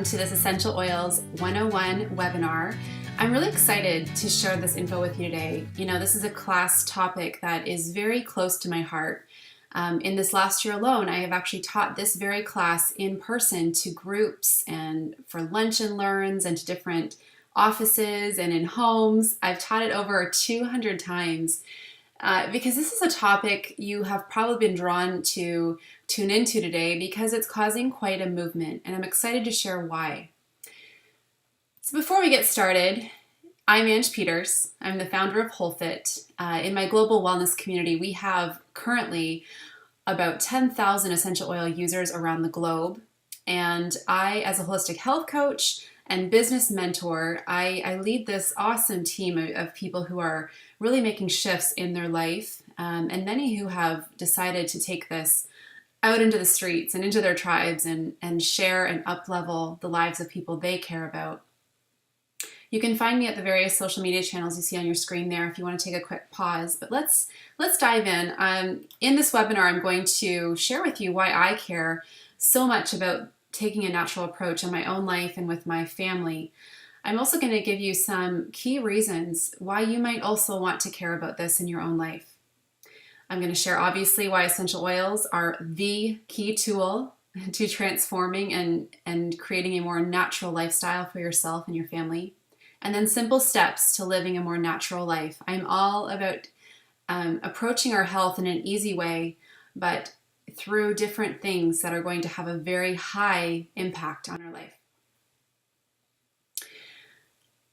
welcome to this Essential Oils 101 webinar. I'm really excited to share this info with you today. You know, this is a class topic that is very close to my heart. In this last year alone, I have actually taught this very class in person to groups and for lunch and learns and to different offices and in homes. I've taught it over 200 times because this is a topic you have probably been drawn to tune into today because it's causing quite a movement, and I'm excited to share why. So before we get started, I'm Ange Peters. I'm the founder of WholeFit. In my global wellness community, we have currently about 10,000 essential oil users around the globe. And I, as a holistic health coach and business mentor, I lead this awesome team of people who are really making shifts in their life, and many who have decided to take this out into the streets and into their tribes and share and up-level the lives of people they care about. You can find me at the various social media channels you see on your screen there if you want to take a quick pause. But let's dive in. In this webinar, I'm going to share with you why I care so much about taking a natural approach in my own life and with my family. I'm also going to give you some key reasons why you might also want to care about this in your own life. I'm going to share obviously why essential oils are the key tool to transforming and creating a more natural lifestyle for yourself and your family. And then simple steps to living a more natural life. I'm all about approaching our health in an easy way, but through different things that are going to have a very high impact on our life.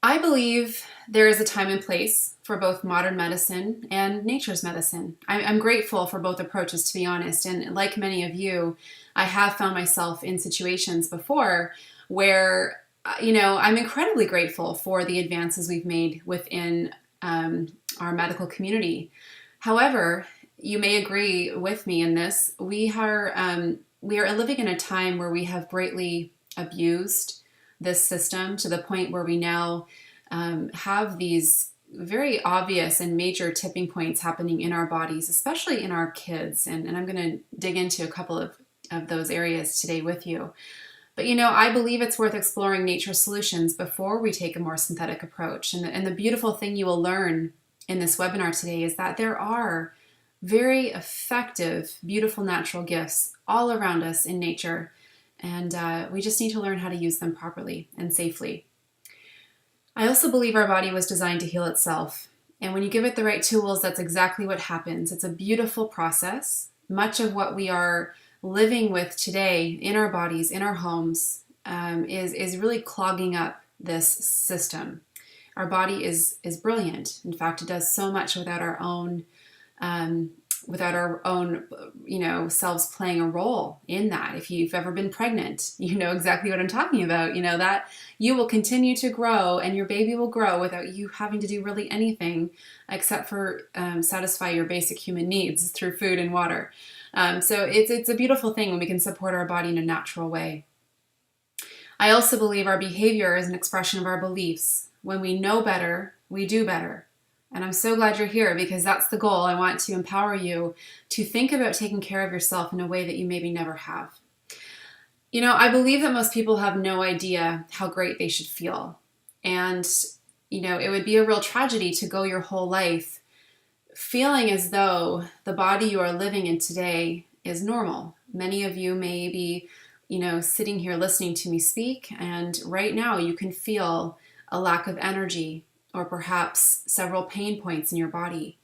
I believe there is a time and place for both modern medicine and nature's medicine. I'm grateful for both approaches, to be honest, and like many of you, I have found myself in situations before where, you know, I'm incredibly grateful for the advances we've made within our medical community. However, you may agree with me in this. We are living in a time where we have greatly abused this system to the point where we now have these very obvious and major tipping points happening in our bodies, especially in our kids. And I'm going to dig into a couple of those areas today with you. But, you know, I believe it's worth exploring nature's solutions before we take a more synthetic approach. And the beautiful thing you will learn in this webinar today is that there are very effective, beautiful natural gifts all around us in nature. And we just need to learn how to use them properly and safely. I also believe our body was designed to heal itself. And when you give it the right tools, that's exactly what happens. It's a beautiful process. Much of what we are living with today in our bodies, in our homes, is really clogging up this system. Our body is brilliant. In fact, it does so much without our own selves playing a role in that. If you've ever been pregnant, you know exactly what I'm talking about. You know that you will continue to grow and your baby will grow without you having to do really anything except for satisfy your basic human needs through food and water. So it's a beautiful thing when we can support our body in a natural way. I also believe our behavior is an expression of our beliefs. When we know better, we do better. And I'm so glad you're here because that's the goal. I want to empower you to think about taking care of yourself in a way that you maybe never have. You know, I believe that most people have no idea how great they should feel. And, you know, it would be a real tragedy to go your whole life feeling as though the body you are living in today is normal. Many of you may be, you know, sitting here listening to me speak, and right now you can feel a lack of energy, or perhaps several pain points in your body.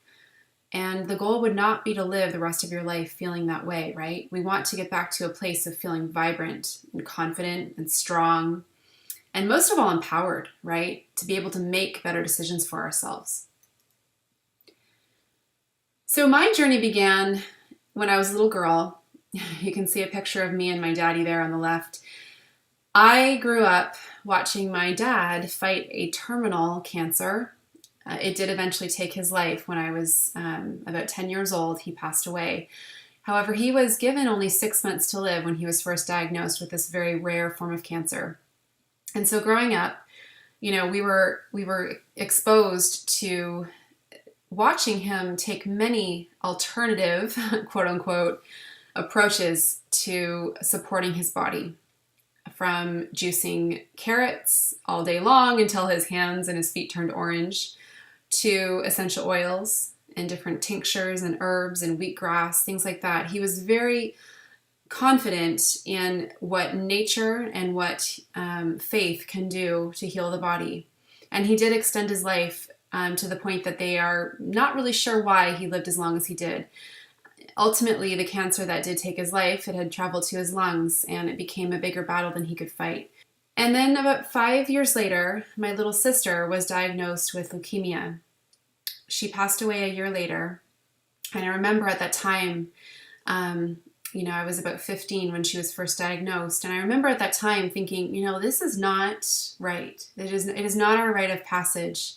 And the goal would not be to live the rest of your life feeling that way, right? We want to get back to a place of feeling vibrant and confident and strong, and most of all empowered, right? To be able to make better decisions for ourselves. So my journey began when I was a little girl. You can see a picture of me and my daddy there on the left. I grew up watching my dad fight a terminal cancer. It did eventually take his life when I was about 10 years old. He passed away. However, he was given only 6 months to live when he was first diagnosed with this very rare form of cancer. And so growing up, you know, we were exposed to watching him take many alternative, quote unquote, approaches to supporting his body. from juicing carrots all day long until his hands and his feet turned orange, to essential oils and different tinctures and herbs and wheatgrass, things like that. He was very confident in what nature and what faith can do to heal the body. And he did extend his life to the point that they are not really sure why he lived as long as he did. Ultimately, the cancer that did take his life, it had traveled to his lungs, and it became a bigger battle than he could fight. And then about 5 years later, my little sister was diagnosed with leukemia. She passed away a year later. And I remember at that time, I was about 15 when she was first diagnosed. And I remember at that time thinking, this is not right. It is not our rite of passage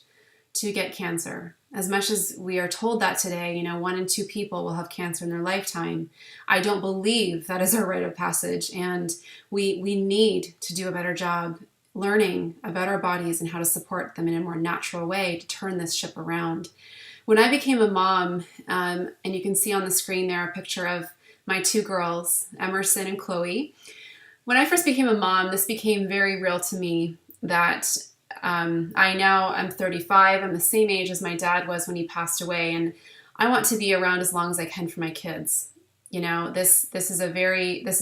to get cancer. As much as we are told that today, 1 in 2 people will have cancer in their lifetime, I don't believe that is our rite of passage. And we need to do a better job learning about our bodies and how to support them in a more natural way to turn this ship around. When I became a mom, and you can see on the screen there a picture of my 2 girls, Emerson and Chloe. When I first became a mom, this became very real to me that I'm 35. I'm the same age as my dad was when he passed away, and I want to be around as long as I can for my kids. This is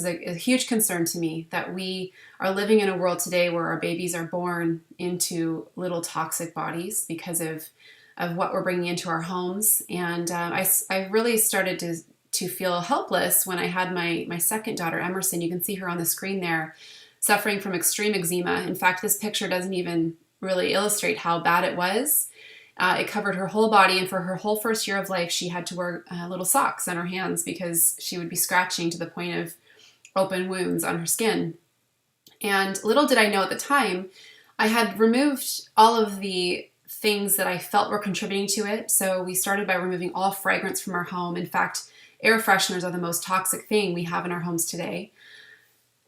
a huge concern to me, that we are living in a world today where our babies are born into little toxic bodies because of what we're bringing into our homes. And I really started to feel helpless when I had my second daughter, Emerson. You can see her on the screen there, suffering from extreme eczema. In fact, this picture doesn't even really illustrate how bad it was. It covered her whole body, and for her whole first year of life, she had to wear little socks on her hands because she would be scratching to the point of open wounds on her skin. And little did I know at the time, I had removed all of the things that I felt were contributing to it. So we started by removing all fragrance from our home. In fact, air fresheners are the most toxic thing we have in our homes today.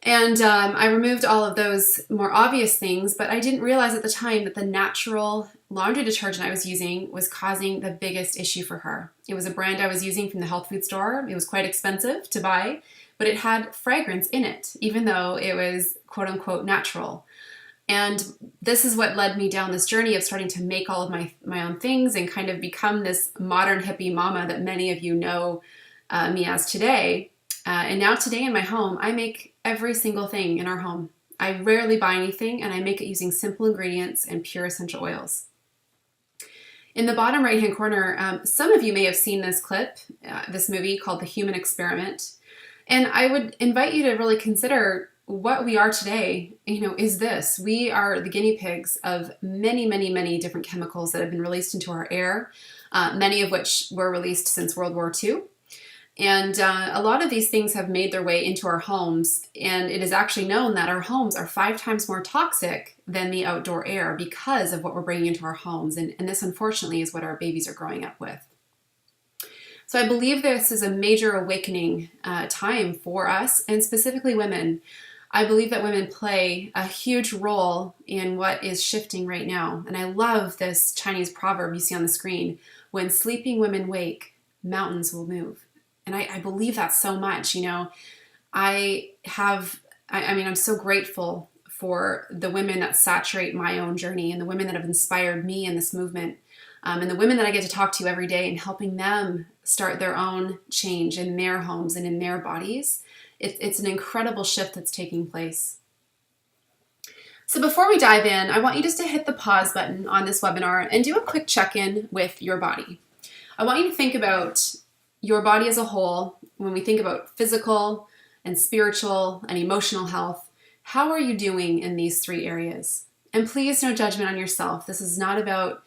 And I removed all of those more obvious things, but I didn't realize at the time that the natural laundry detergent I was using was causing the biggest issue for her. It was a brand I was using from the health food store. It was quite expensive to buy, but it had fragrance in it, even though it was quote unquote natural. And this is what led me down this journey of starting to make all of my own things and kind of become this modern hippie mama that many of you know me as today. And now today in my home, I make every single thing in our home. I rarely buy anything, and I make it using simple ingredients and pure essential oils. In the bottom right-hand corner, some of you may have seen this clip, this movie called The Human Experiment. And I would invite you to really consider what we are today. Is this. We are the guinea pigs of many, many, many different chemicals that have been released into our air, many of which were released since World War II. And a lot of these things have made their way into our homes, and it is actually known that our homes are 5 times more toxic than the outdoor air because of what we're bringing into our homes, and this unfortunately is what our babies are growing up with. So I believe this is a major awakening time for us, and specifically women. I believe that women play a huge role in what is shifting right now, and I love this Chinese proverb you see on the screen: when sleeping women wake, mountains will move. And I believe that so much. I'm so grateful for the women that saturate my own journey and the women that have inspired me in this movement, and the women that I get to talk to every day and helping them start their own change in their homes and in their bodies. It's an incredible shift that's taking place. So before we dive in, I want you just to hit the pause button on this webinar and do a quick check-in with your body. I want you to think about your body as a whole. When we think about physical and spiritual and emotional health, how are you doing in these 3 areas? And please, no judgment on yourself. This is not about,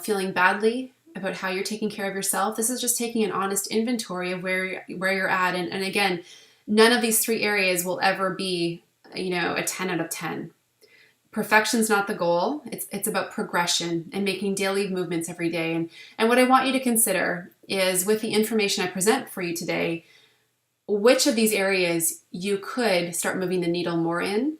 feeling badly about how you're taking care of yourself. This is just taking an honest inventory of where you're at. And again, none of these 3 areas will ever be, a 10 out of 10. Perfection's not the goal. It's about progression and making daily movements every day. And what I want you to consider is, with the information I present for you today, which of these areas you could start moving the needle more in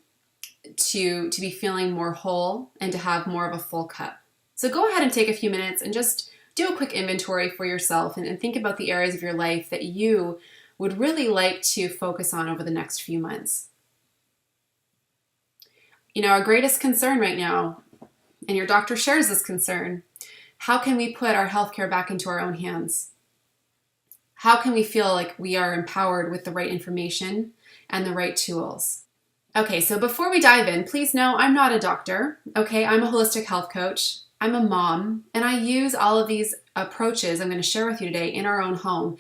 to be feeling more whole and to have more of a full cup. So go ahead and take a few minutes and just do a quick inventory for yourself and think about the areas of your life that you would really like to focus on over the next few months. Our greatest concern right now, and your doctor shares this concern, how can we put our healthcare back into our own hands? How can we feel like we are empowered with the right information and the right tools? Okay, so before we dive in, please know I'm not a doctor, okay? I'm a holistic health coach. I'm a mom, and I use all of these approaches I'm going to share with you today in our own home.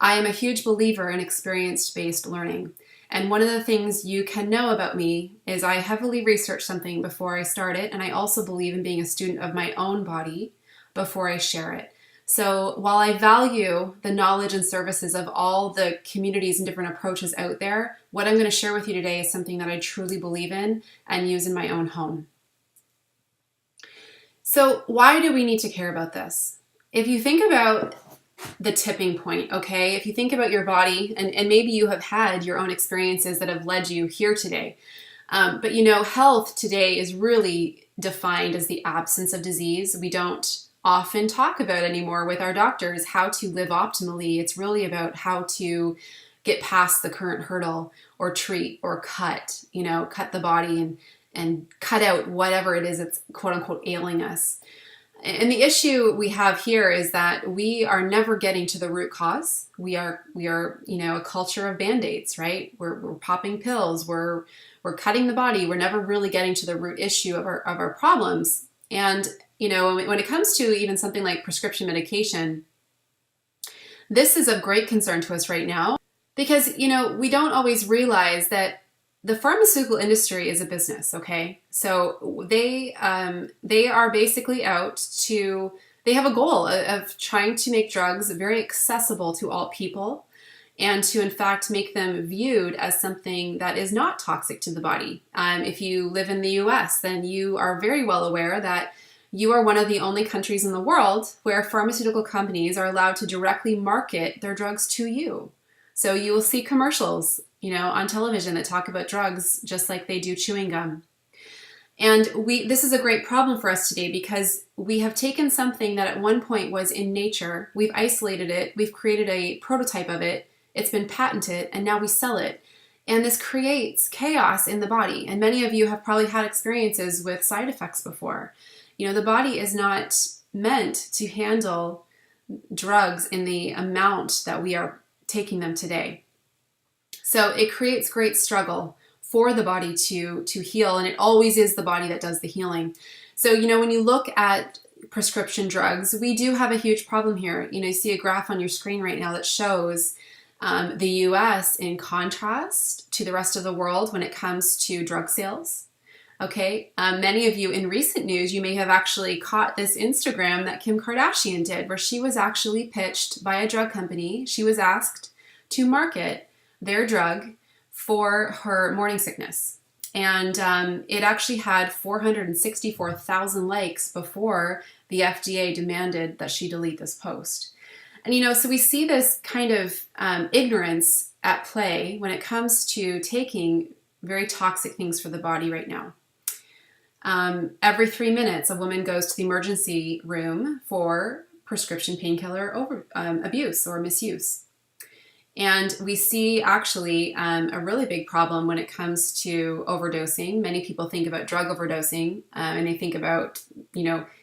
I am a huge believer in experience-based learning. And one of the things you can know about me is I heavily research something before I start it, and I also believe in being a student of my own body before I share it. So while I value the knowledge and services of all the communities and different approaches out there, what I'm going to share with you today is something that I truly believe in and use in my own home. So why do we need to care about this? If you think about the tipping point, okay, if you think about your body, and maybe you have had your own experiences that have led you here today, but health today is really defined as the absence of disease. We don't often talk about anymore with our doctors how to live optimally. It's really about how to get past the current hurdle or treat or cut the body and cut out whatever it is that's quote unquote ailing us. And the issue we have here is that we are never getting to the root cause. We are a culture of band-aids, right? We're popping pills, we're cutting the body. We're never really getting to the root issue of our problems. And when it comes to even something like prescription medication, this is of great concern to us right now because, we don't always realize that the pharmaceutical industry is a business, okay? So they are basically they have a goal of trying to make drugs very accessible to all people and to, in fact, make them viewed as something that is not toxic to the body. If you live in the US, then you are very well aware that you are one of the only countries in the world where pharmaceutical companies are allowed to directly market their drugs to you. So you will see commercials, on television that talk about drugs just like they do chewing gum. And this is a great problem for us today because we have taken something that at one point was in nature, we've isolated it, we've created a prototype of it, it's been patented, and now we sell it. And this creates chaos in the body. And many of you have probably had experiences with side effects before. The body is not meant to handle drugs in the amount that we are taking them today. So it creates great struggle for the body to heal, and it always is the body that does the healing. So, when you look at prescription drugs, we do have a huge problem here. You see a graph on your screen right now that shows the US in contrast to the rest of the world when it comes to drug sales. Okay, many of you in recent news, you may have actually caught this Instagram that Kim Kardashian did, where she was actually pitched by a drug company. She was asked to market their drug for her morning sickness. And it actually had 464,000 likes before the FDA demanded that she delete this post. And so we see this kind of ignorance at play when it comes to taking very toxic things for the body right now. Every 3 minutes, a woman goes to the emergency room for prescription painkiller abuse or misuse. And we see actually a really big problem when it comes to overdosing. Many people think about drug overdosing and they think about,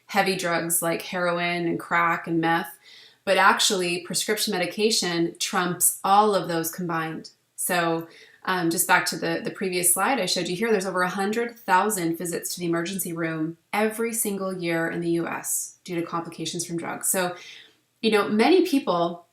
heavy drugs like heroin and crack and meth. But actually, prescription medication trumps all of those combined. So just back to the previous slide I showed you here, there's over 100,000 visits to the emergency room every single year in the US due to complications from drugs. So, many people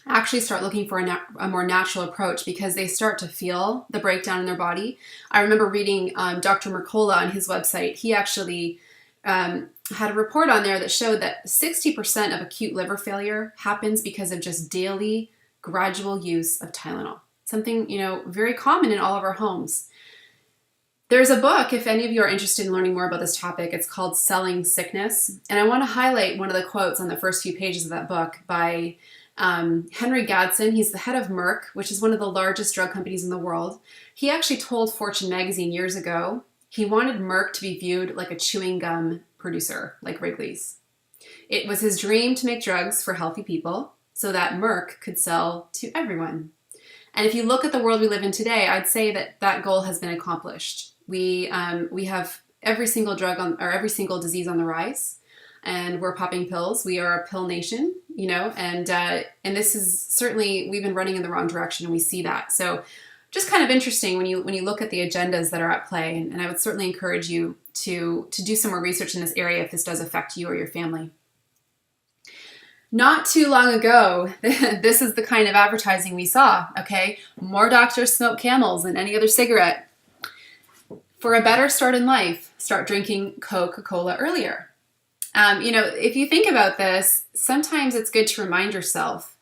actually start looking for a more natural approach because they start to feel the breakdown in their body. I remember reading Dr. Mercola on his website. He actually had a report on there that showed that 60% of acute liver failure happens because of just daily gradual use of Tylenol. Something, very common in all of our homes. There's a book, if any of you are interested in learning more about this topic, it's called Selling Sickness. And I want to highlight one of the quotes on the first few pages of that book by Henry Gadsden. He's the head of Merck, which is one of the largest drug companies in the world. He actually told Fortune magazine years ago he wanted Merck to be viewed like a chewing gum producer, like Wrigley's. It was his dream to make drugs for healthy people so that Merck could sell to everyone. And if you look at the world we live in today, I'd say that that goal has been accomplished. We have every single drug on, or every single disease on the rise, and we're popping pills. We are a pill nation, you know, and this is certainly, we've been running in the wrong direction, and we see that. So just kind of interesting when you look at the agendas that are at play, and I would certainly encourage you to do some more research in this area if this does affect you or your family. Not too long ago, this is the kind of advertising we saw, okay? More doctors smoke Camels than any other cigarette. For a better start in life, start drinking Coca-Cola earlier. You know, if you think about this, sometimes it's good to remind yourself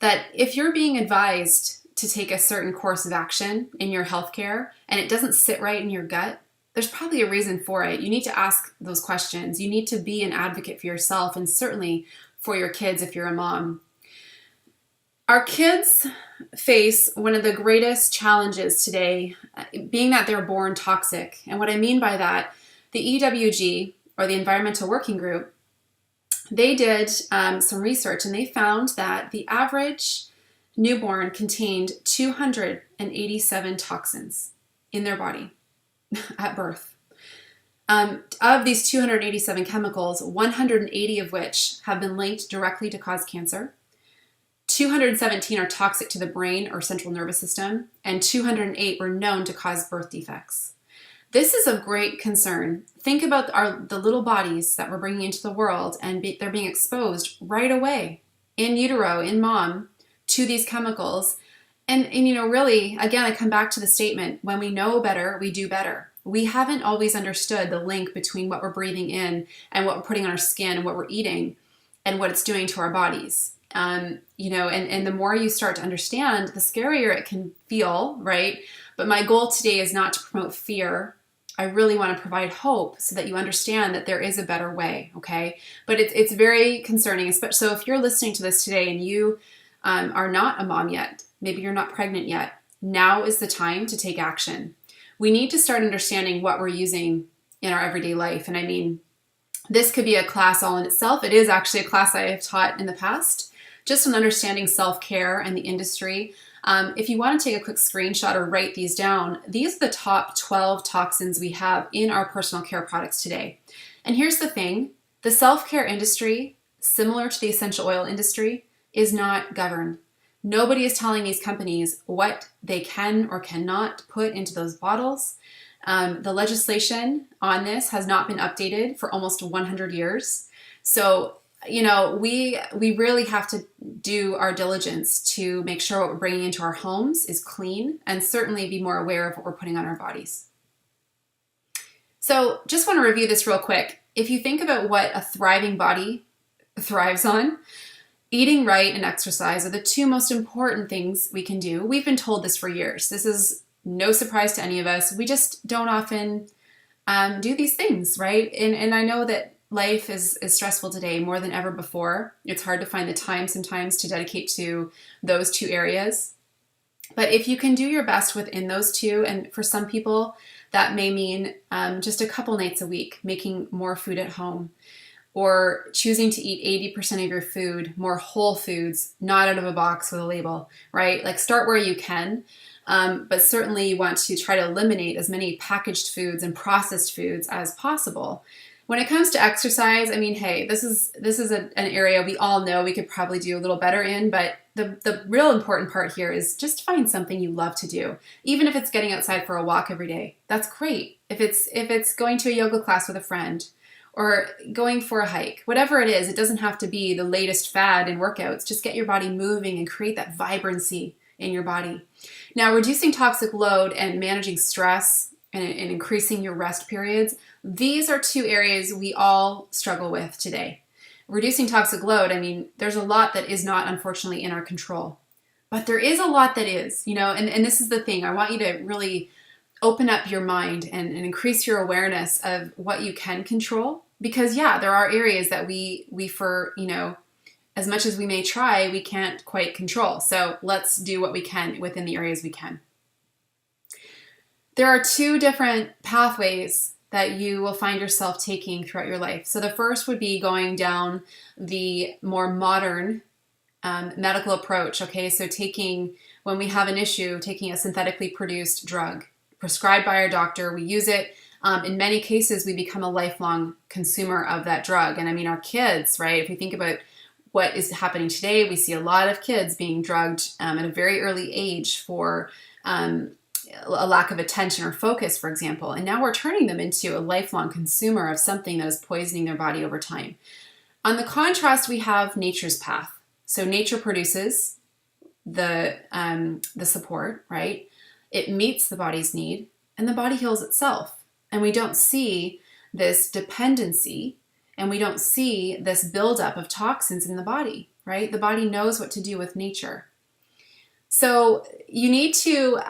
that if you're being advised to take a certain course of action in your healthcare and it doesn't sit right in your gut, there's probably a reason for it. You need to ask those questions. You need to be an advocate for yourself, and certainly for your kids if you're a mom. Our kids face one of the greatest challenges today, being that they're born toxic. And what I mean by that, the EWG, or the Environmental Working Group, they did some research, and they found that the average newborn contained 287 toxins in their body at birth. Of these 287 chemicals, 180 of which have been linked directly to cause cancer. 217 are toxic to the brain or central nervous system, and 208 were known to cause birth defects. This is of great concern. Think about the little bodies that we're bringing into the world, and they're being exposed right away in utero, in mom, to these chemicals. And you know, really, again, I come back to the statement, when we know better, we do better. We haven't always understood the link between what we're breathing in and what we're putting on our skin and what we're eating and what it's doing to our bodies. You know, and the more you start to understand, the scarier it can feel, right? But my goal today is not to promote fear. I really want to provide hope so that you understand that there is a better way, okay? But it's very concerning, especially so if you're listening to this today and you are not a mom yet, maybe you're not pregnant yet, now is the time to take action. We need to start understanding what we're using in our everyday life. And I mean, this could be a class all in itself. It is actually a class I have taught in the past, just on understanding self-care and the industry. If you want to take a quick screenshot or write these down, these are the top 12 toxins we have in our personal care products today. And here's the thing, the self-care industry, similar to the essential oil industry, is not governed. Nobody is telling these companies what they can or cannot put into those bottles. The legislation on this has not been updated for almost 100 years. So, you know, we really have to do our diligence to make sure what we're bringing into our homes is clean, and certainly be more aware of what we're putting on our bodies. So just want to review this real quick. If you think about what a thriving body thrives on, eating right and exercise are the two most important things we can do. We've been told this for years. This is no surprise to any of us. We just don't often do these things, right? And I know that life is stressful today more than ever before. It's hard to find the time sometimes to dedicate to those two areas. But if you can do your best within those two, and for some people, that may mean just a couple nights a week, making more food at home, or choosing to eat 80% of your food, more whole foods, not out of a box with a label, right? Like start where you can, but certainly you want to try to eliminate as many packaged foods and processed foods as possible. When it comes to exercise, I mean, hey, this is an area we all know we could probably do a little better in, but the real important part here is just find something you love to do. Even if it's getting outside for a walk every day, that's great. If it's going to a yoga class with a friend, or going for a hike, whatever it is, it doesn't have to be the latest fad in workouts. Just get your body moving and create that vibrancy in your body. Now, reducing toxic load and managing stress and increasing your rest periods, these are two areas we all struggle with today. Reducing toxic load, I mean, there's a lot that is not, unfortunately, in our control. But there is a lot that is, you know, and this is the thing. I want you to really open up your mind and increase your awareness of what you can control. Because yeah, there are areas that we for, you know, as much as we may try, we can't quite control. So let's do what we can within the areas we can. There are two different pathways that you will find yourself taking throughout your life. So the first would be going down the more modern medical approach, okay? So when we have an issue, taking a synthetically produced drug, prescribed by our doctor. We use it. In many cases, we become a lifelong consumer of that drug. And I mean, our kids, right? If we think about what is happening today, we see a lot of kids being drugged at a very early age for a lack of attention or focus, for example. And now we're turning them into a lifelong consumer of something that is poisoning their body over time. On the contrast, we have nature's path. So nature produces the support, right? It meets the body's need, and the body heals itself. And we don't see this dependency, and we don't see this buildup of toxins in the body, right? The body knows what to do with nature. So you need to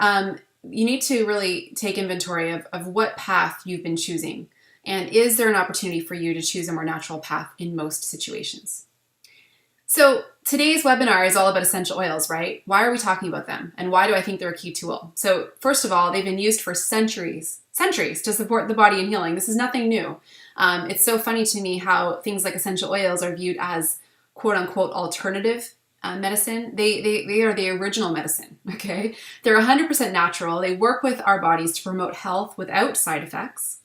really take inventory of what path you've been choosing. And is there an opportunity for you to choose a more natural path in most situations? So today's webinar is all about essential oils, right? Why are we talking about them? And why do I think they're a key tool? So first of all, they've been used for centuries to support the body in healing. This is nothing new. It's so funny to me how things like essential oils are viewed as quote unquote alternative medicine. They are the original medicine, okay? They're 100% natural. They work with our bodies to promote health without side effects.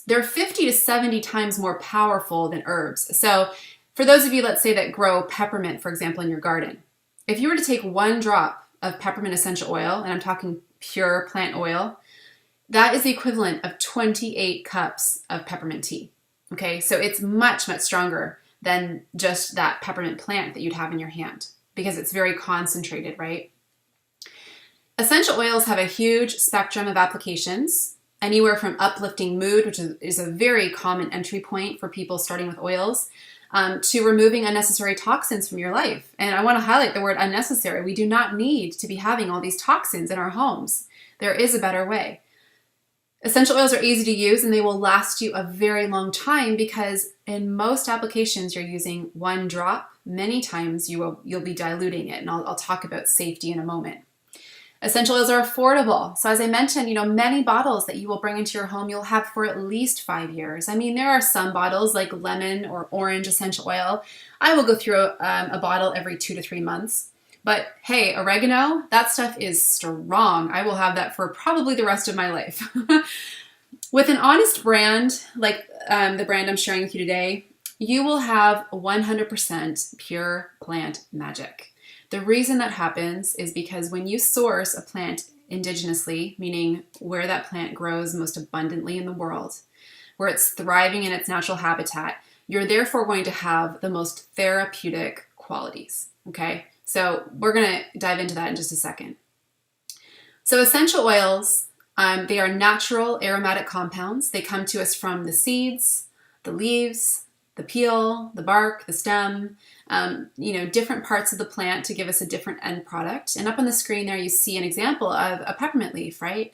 They're 50 to 70 times more powerful than herbs. So for those of you, let's say, that grow peppermint, for example, in your garden, if you were to take 1 drop of peppermint essential oil, and I'm talking pure plant oil, that is the equivalent of 28 cups of peppermint tea, okay? So it's much, much stronger than just that peppermint plant that you'd have in your hand, because it's very concentrated, right? Essential oils have a huge spectrum of applications, anywhere from uplifting mood, which is a very common entry point for people starting with oils, to removing unnecessary toxins from your life. And I want to highlight the word unnecessary. We do not need to be having all these toxins in our homes. There is a better way. Essential oils are easy to use, and they will last you a very long time, because in most applications you're using 1 drop. Many times you'll be diluting it, and I'll talk about safety in a moment. Essential oils are affordable. So as I mentioned, many bottles that you will bring into your home you'll have for at least 5 years. I mean, there are some bottles like lemon or orange essential oil. I will go through a bottle every 2 to 3 months. But hey, oregano, that stuff is strong. I will have that for probably the rest of my life. With an honest brand, like the brand I'm sharing with you today, you will have 100% pure plant magic. The reason that happens is because when you source a plant indigenously, meaning where that plant grows most abundantly in the world, where it's thriving in its natural habitat, you're therefore going to have the most therapeutic qualities, okay? So we're going to dive into that in just a second. So essential oils, they are natural aromatic compounds. They come to us from the seeds, the leaves, the peel, the bark, the stem, different parts of the plant to give us a different end product. And up on the screen there, you see an example of a peppermint leaf, right?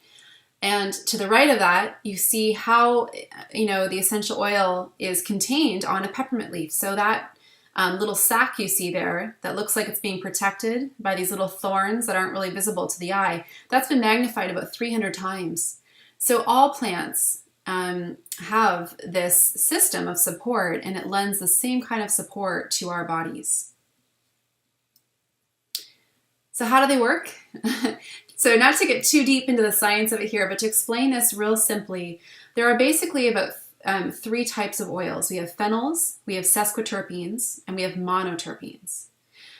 And to the right of that, you see how, the essential oil is contained on a peppermint leaf. So that little sac you see there that looks like it's being protected by these little thorns that aren't really visible to the eye, that's been magnified about 300 times. So all plants have this system of support, and it lends the same kind of support to our bodies. So how do they work? So not to get too deep into the science of it here, but to explain this real simply, there are basically about 3 types of oils. We have phenols, we have sesquiterpenes, and we have monoterpenes.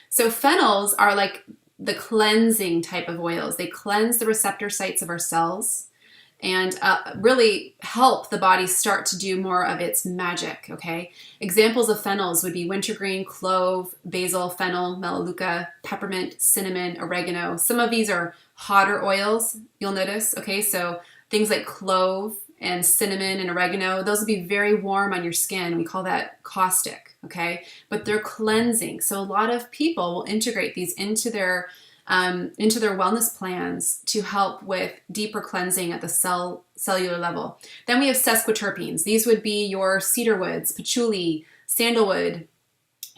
So phenols are like the cleansing type of oils. They cleanse the receptor sites of our cells and really help the body start to do more of its magic, okay? Examples of phenols would be wintergreen, clove, basil, fennel, melaleuca, peppermint, cinnamon, oregano. Some of these are hotter oils, you'll notice, okay? So things like clove and cinnamon and oregano, those will be very warm on your skin. We call that caustic, okay? But they're cleansing. So a lot of people will integrate these into their wellness plans to help with deeper cleansing at the cellular level. Then we have sesquiterpenes. These would be your cedarwoods, patchouli, sandalwood,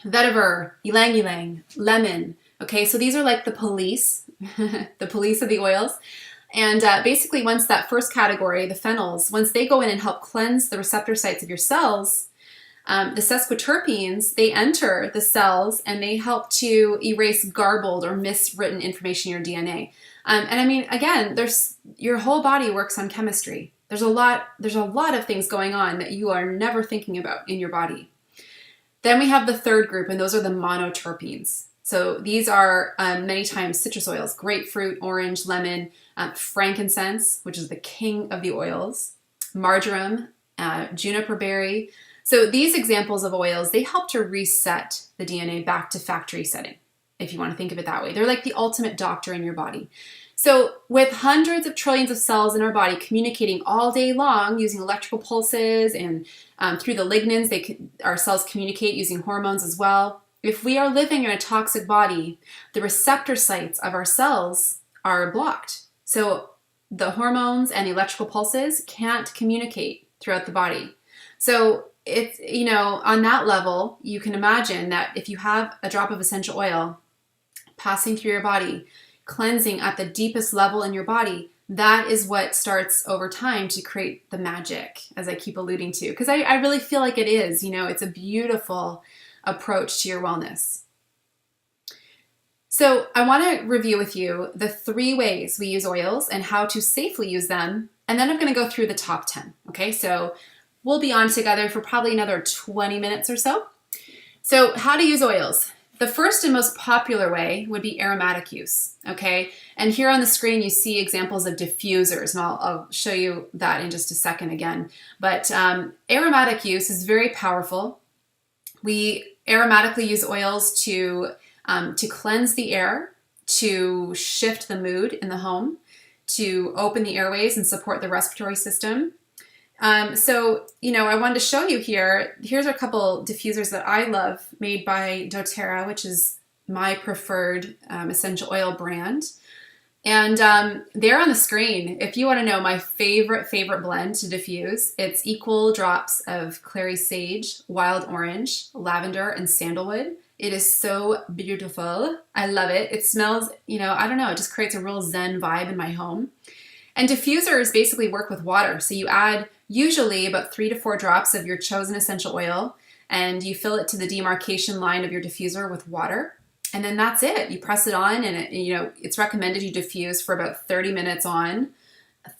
vetiver, ylang ylang, lemon. Okay, so these are like the police, the police of the oils. And basically once that first category, the phenols, once they go in and help cleanse the receptor sites of your cells, the sesquiterpenes, they enter the cells and they help to erase garbled or miswritten information in your DNA. And I mean, again, your whole body works on chemistry. There's a lot of things going on that you are never thinking about in your body. Then we have the third group, and those are the monoterpenes. So these are many times citrus oils: grapefruit, orange, lemon, frankincense, which is the king of the oils, marjoram, juniper berry. So these examples of oils, they help to reset the DNA back to factory setting, if you want to think of it that way. They're like the ultimate doctor in your body. So with hundreds of trillions of cells in our body communicating all day long using electrical pulses and through the lignins, our cells communicate using hormones as well. If we are living in a toxic body, the receptor sites of our cells are blocked. So the hormones and the electrical pulses can't communicate throughout the body. So it's, on that level, you can imagine that if you have a drop of essential oil passing through your body, cleansing at the deepest level in your body, that is what starts over time to create the magic, as I keep alluding to. Because I really feel like it is, it's a beautiful approach to your wellness. So I want to review with you the 3 ways we use oils and how to safely use them. And then I'm going to go through the top 10. Okay, so we'll be on together for probably another 20 minutes or so. So how to use oils. The first and most popular way would be aromatic use, okay? And here on the screen, you see examples of diffusers, and I'll show you that in just a second again. But aromatic use is very powerful. We aromatically use oils to cleanse the air, to shift the mood in the home, to open the airways and support the respiratory system. So, I wanted to show you here's a couple diffusers that I love made by doTERRA, which is my preferred essential oil brand. And they're on the screen. If you want to know my favorite blend to diffuse, it's equal drops of clary sage, wild orange, lavender, and sandalwood. It is so beautiful. I love it. It smells, I don't know, it just creates a real zen vibe in my home. And diffusers basically work with water. So you add usually about 3 to 4 drops of your chosen essential oil, and you fill it to the demarcation line of your diffuser with water. And then that's it. You press it on, and it's recommended you diffuse for about 30 minutes on,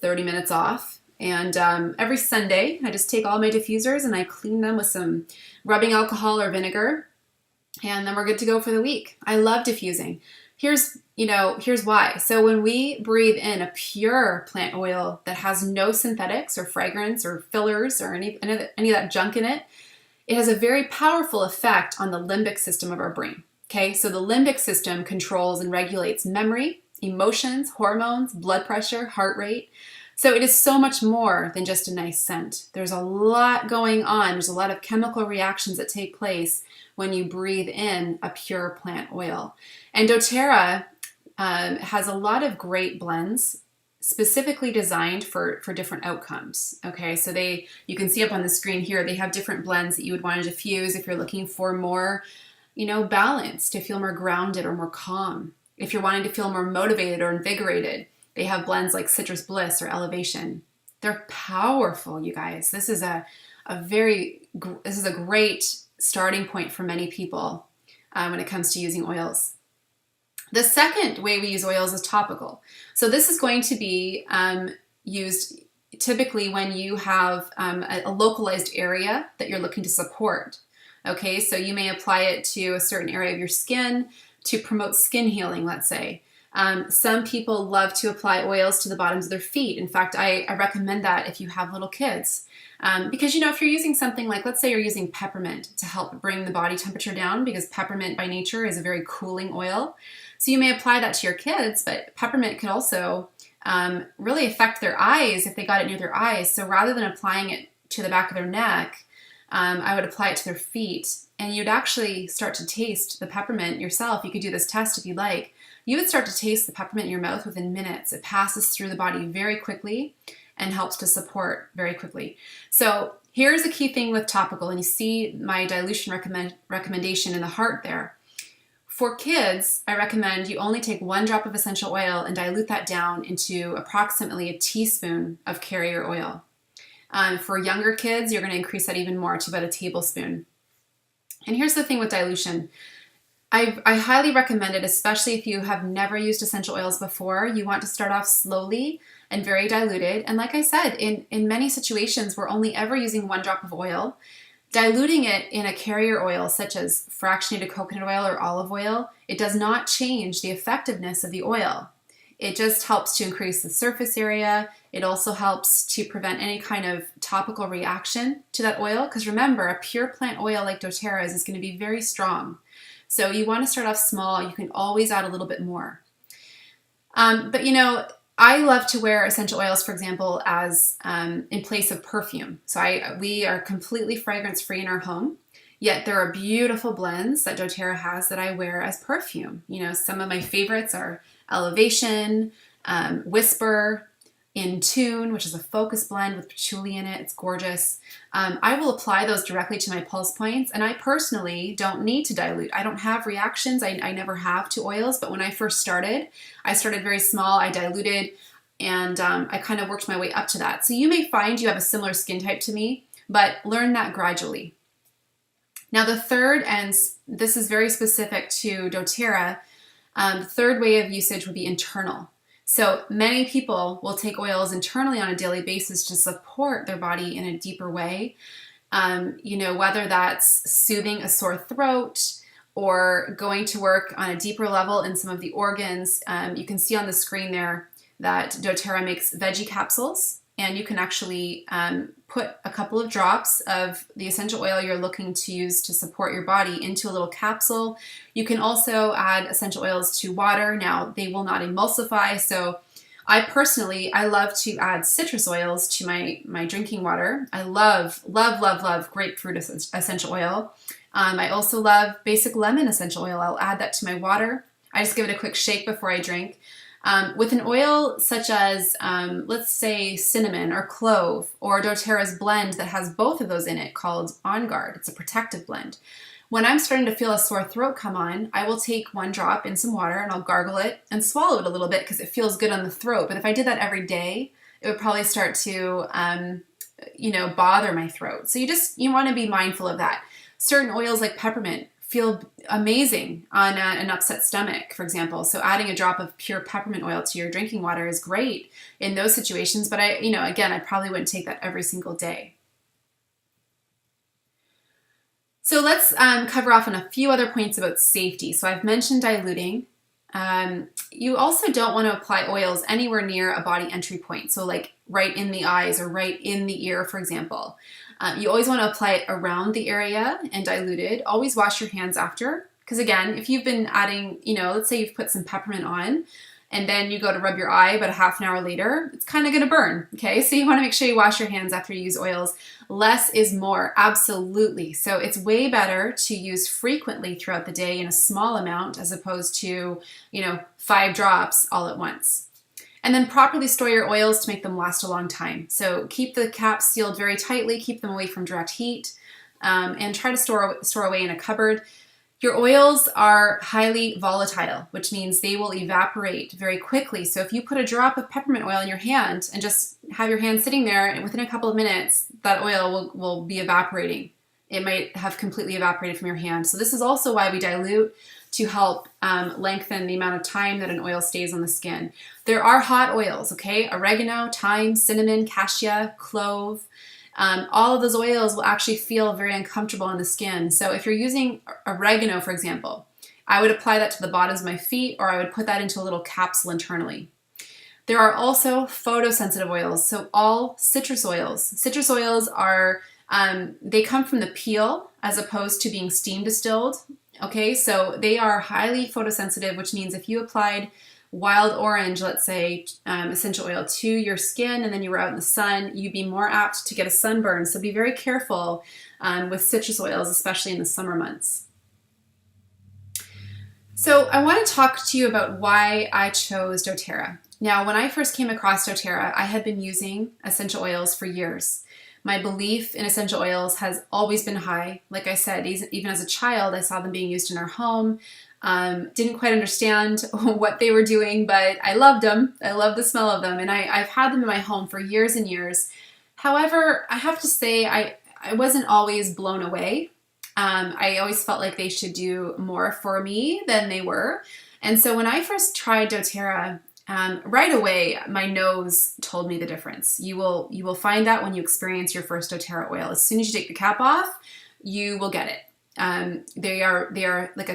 30 minutes off. And every Sunday, I just take all my diffusers and I clean them with some rubbing alcohol or vinegar, and then we're good to go for the week. I love diffusing. Here's why. So when we breathe in a pure plant oil that has no synthetics or fragrance or fillers or any of that junk in it, it has a very powerful effect on the limbic system of our brain. Okay, so the limbic system controls and regulates memory, emotions, hormones, blood pressure, heart rate. So it is so much more than just a nice scent. There's a lot going on. There's a lot of chemical reactions that take place when you breathe in a pure plant oil. And doTERRA has a lot of great blends specifically designed for different outcomes. Okay, so you can see up on the screen here, they have different blends that you would want to diffuse if you're looking for more, balance, to feel more grounded or more calm. If you're wanting to feel more motivated or invigorated, they have blends like Citrus Bliss or Elevation. They're powerful, you guys. This is a great starting point for many people when it comes to using oils. The second way we use oils is topical. So this is going to be used typically when you have a localized area that you're looking to support. Okay, so you may apply it to a certain area of your skin to promote skin healing, let's say. Some people love to apply oils to the bottoms of their feet. In fact, I recommend that if you have little kids. Because, if you're using something like, let's say you're using peppermint to help bring the body temperature down, because peppermint by nature is a very cooling oil. So you may apply that to your kids, but peppermint could also really affect their eyes if they got it near their eyes. So rather than applying it to the back of their neck, I would apply it to their feet, and you'd actually start to taste the peppermint yourself. You could do this test if you'd like. You would start to taste the peppermint in your mouth within minutes. It passes through the body very quickly and helps to support very quickly. So here's a key thing with topical, and you see my dilution recommendation in the heart there. For kids, I recommend you only take 1 drop of essential oil and dilute that down into approximately a teaspoon of carrier oil. For younger kids, you're going to increase that even more to about a tablespoon. And here's the thing with dilution. I highly recommend it, especially if you have never used essential oils before. You want to start off slowly and very diluted. And like I said, in many situations, we're only ever using 1 drop of oil. Diluting it in a carrier oil, such as fractionated coconut oil or olive oil, it does not change the effectiveness of the oil. It just helps to increase the surface area. It also helps to prevent any kind of topical reaction to that oil. Because remember, a pure plant oil like doTERRA's is going to be very strong. So you want to start off small. You can always add a little bit more. But you know, I love to wear essential oils, for example, as in place of perfume. So we are completely fragrance free in our home. Yet there are beautiful blends that doTERRA has that I wear as perfume. You know, some of my favorites are Elevation, Whisper, In Tune, which is a focus blend with patchouli in it. It's gorgeous. I will apply those directly to my pulse points, and I personally don't need to dilute. I don't have reactions. I never have to oils, but when I first started, I started very small. I diluted, and I kind of worked my way up to that. So you may find you have a similar skin type to me, but learn that gradually. Now the third, and this is very specific to doTERRA, the third way of usage would be internal. So many people will take oils internally on a daily basis to support their body in a deeper way. You know, whether that's soothing a sore throat or going to work on a deeper level in some of the organs. You can see on the screen there that doTERRA makes veggie capsules, and you can actually put a couple of drops of the essential oil you're looking to use to support your body into a little capsule. You can also add essential oils to water. Now, they will not emulsify, so I love to add citrus oils to my drinking water. I love grapefruit essential oil. I also love basic lemon essential oil. I'll add that to my water. I just give it a quick shake before I drink. With an oil such as, let's say, cinnamon or clove, or doTERRA's blend that has both of those in it called On Guard. It's a protective blend. When I'm starting to feel a sore throat come on, I will take 1 drop in some water and I'll gargle it and swallow it a little bit because it feels good on the throat. But if I did that every day, it would probably start to, bother my throat. So you want to be mindful of that. Certain oils like peppermint feel amazing on an upset stomach, for example. So adding a drop of pure peppermint oil to your drinking water is great in those situations. But I probably wouldn't take that every single day. So let's cover off on a few other points about safety. So I've mentioned diluting. You also don't want to apply oils anywhere near a body entry point. So like right in the eyes or right in the ear, for example. You always want to apply it around the area and dilute it. Always wash your hands after. Because again, if you've been adding, let's say you've put some peppermint on and then you go to rub your eye about a half an hour later, it's kind of going to burn. Okay, so you want to make sure you wash your hands after you use oils. Less is more, absolutely. So it's way better to use frequently throughout the day in a small amount as opposed to, 5 drops all at once. And then properly store your oils to make them last a long time. So keep the caps sealed very tightly, keep them away from direct heat, and try to store away in a cupboard. Your oils are highly volatile, which means they will evaporate very quickly. So if you put a drop of peppermint oil in your hand and just have your hand sitting there, and within a couple of minutes, that oil will be evaporating. It might have completely evaporated from your hand. So this is also why we dilute, to help lengthen the amount of time that an oil stays on the skin. There are hot oils, okay? Oregano, thyme, cinnamon, cassia, clove. All of those oils will actually feel very uncomfortable on the skin. So if you're using oregano, for example, I would apply that to the bottoms of my feet, or I would put that into a little capsule internally. There are also photosensitive oils, so all citrus oils. Citrus oils are, they come from the peel as opposed to being steam distilled. Okay, so they are highly photosensitive, which means if you applied wild orange, let's say, essential oil to your skin and then you were out in the sun, you'd be more apt to get a sunburn. So be very careful with citrus oils, especially in the summer months. So I want to talk to you about why I chose doTERRA. Now, when I first came across doTERRA, I had been using essential oils for years. My belief in essential oils has always been high. Like I said, even as a child, I saw them being used in our home. Didn't quite understand what they were doing, but I loved them. I love the smell of them, and I've had them in my home for years and years. However, I have to say I wasn't always blown away. I always felt like they should do more for me than they were. And so when I first tried doTERRA, right away, my nose told me the difference. You will find that when you experience your first doTERRA oil. As soon as you take the cap off, you will get it. They are like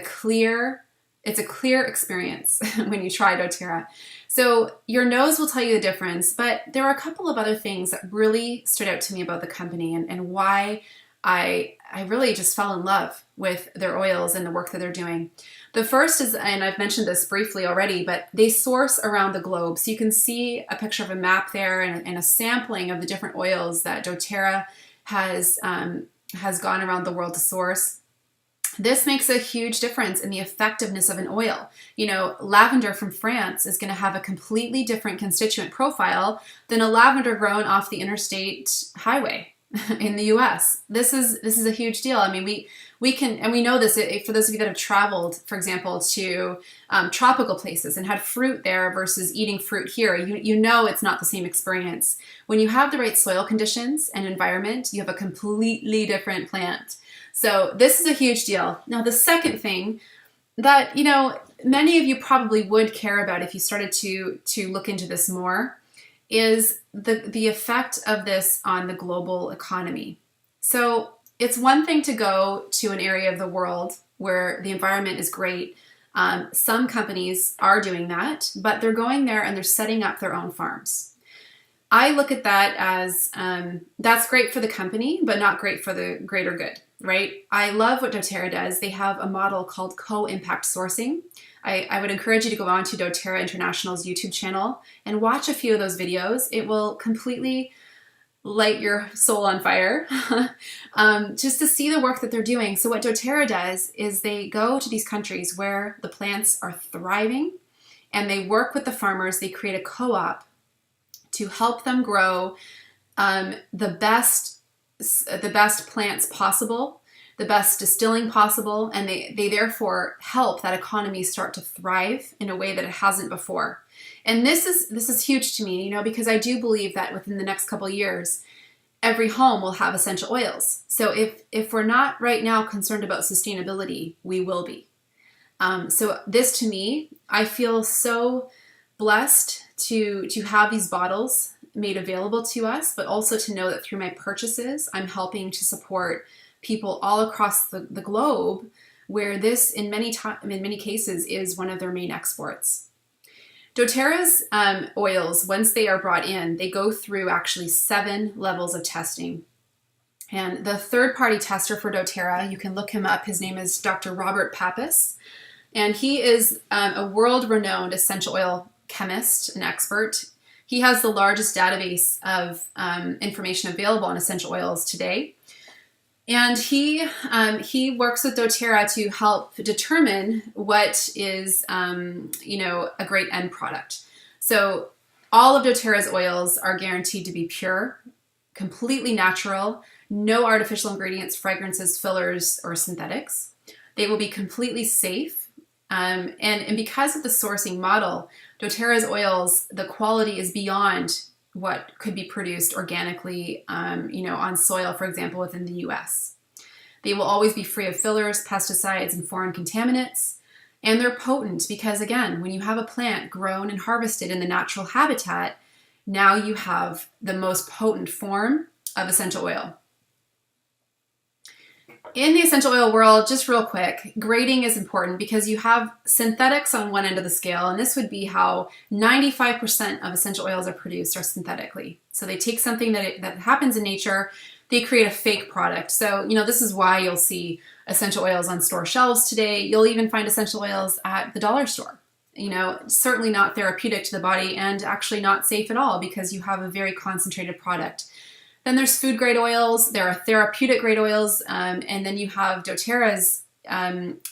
it's a clear experience when you try doTERRA. So your nose will tell you the difference, but there are a couple of other things that really stood out to me about the company and why I really just fell in love with their oils and the work that they're doing. The first is, and I've mentioned this briefly already, but they source around the globe. So you can see a picture of a map there and a sampling of the different oils that doTERRA has gone around the world to source. This makes a huge difference in the effectiveness of an oil. You know, lavender from France is going to have a completely different constituent profile than a lavender grown off the interstate highway in the US. This is a huge deal. I mean, we can, and we know this for those of you that have traveled, for example, to tropical places and had fruit there versus eating fruit here. You know it's not the same experience. When you have the right soil conditions and environment, you have a completely different plant. So this is a huge deal. Now, the second thing that, you know, many of you probably would care about if you started to look into this more is the effect of this on the global economy. So it's one thing to go to an area of the world where the environment is great. Some companies are doing that, but they're going there and they're setting up their own farms. I look at that as that's great for the company, but not great for the greater good, right? I love what doTERRA does. They have a model called co-impact sourcing. I would encourage you to go on to doTERRA International's YouTube channel and watch a few of those videos. It will completely light your soul on fire just to see the work that they're doing. So what doTERRA does is they go to these countries where the plants are thriving and they work with the farmers. They create a co-op to help them grow the best plants possible, the best distilling possible, and they therefore help that economy start to thrive in a way that it hasn't before. And this is huge to me, you know, because I do believe that within the next couple of years, every home will have essential oils. So if we're not right now concerned about sustainability, we will be. So this to me, I feel so blessed to have these bottles made available to us, but also to know that through my purchases, I'm helping to support people all across the globe where this in many cases is one of their main exports. doTERRA's oils, once they are brought in, they go through actually 7 levels of testing. And the third-party tester for doTERRA, you can look him up. His name is Dr. Robert Pappas. And he is a world-renowned essential oil chemist and expert. He has the largest database of information available on essential oils today. And he works with doTERRA to help determine what is, a great end product. So all of doTERRA's oils are guaranteed to be pure, completely natural, no artificial ingredients, fragrances, fillers, or synthetics. They will be completely safe. And because of the sourcing model, doTERRA's oils, the quality is beyond what could be produced organically, on soil, for example, within the US. They will always be free of fillers, pesticides, and foreign contaminants. And they're potent because, again, when you have a plant grown and harvested in the natural habitat, now you have the most potent form of essential oil. In the essential oil world, just real quick, grading is important because you have synthetics on one end of the scale, and this would be how 95% of essential oils are produced are synthetically. So they take something that happens in nature, they create a fake product. So, this is why you'll see essential oils on store shelves today. You'll even find essential oils at the dollar store. Certainly not therapeutic to the body and actually not safe at all because you have a very concentrated product. Then there's food grade oils, there are therapeutic grade oils, and then you have doTERRA's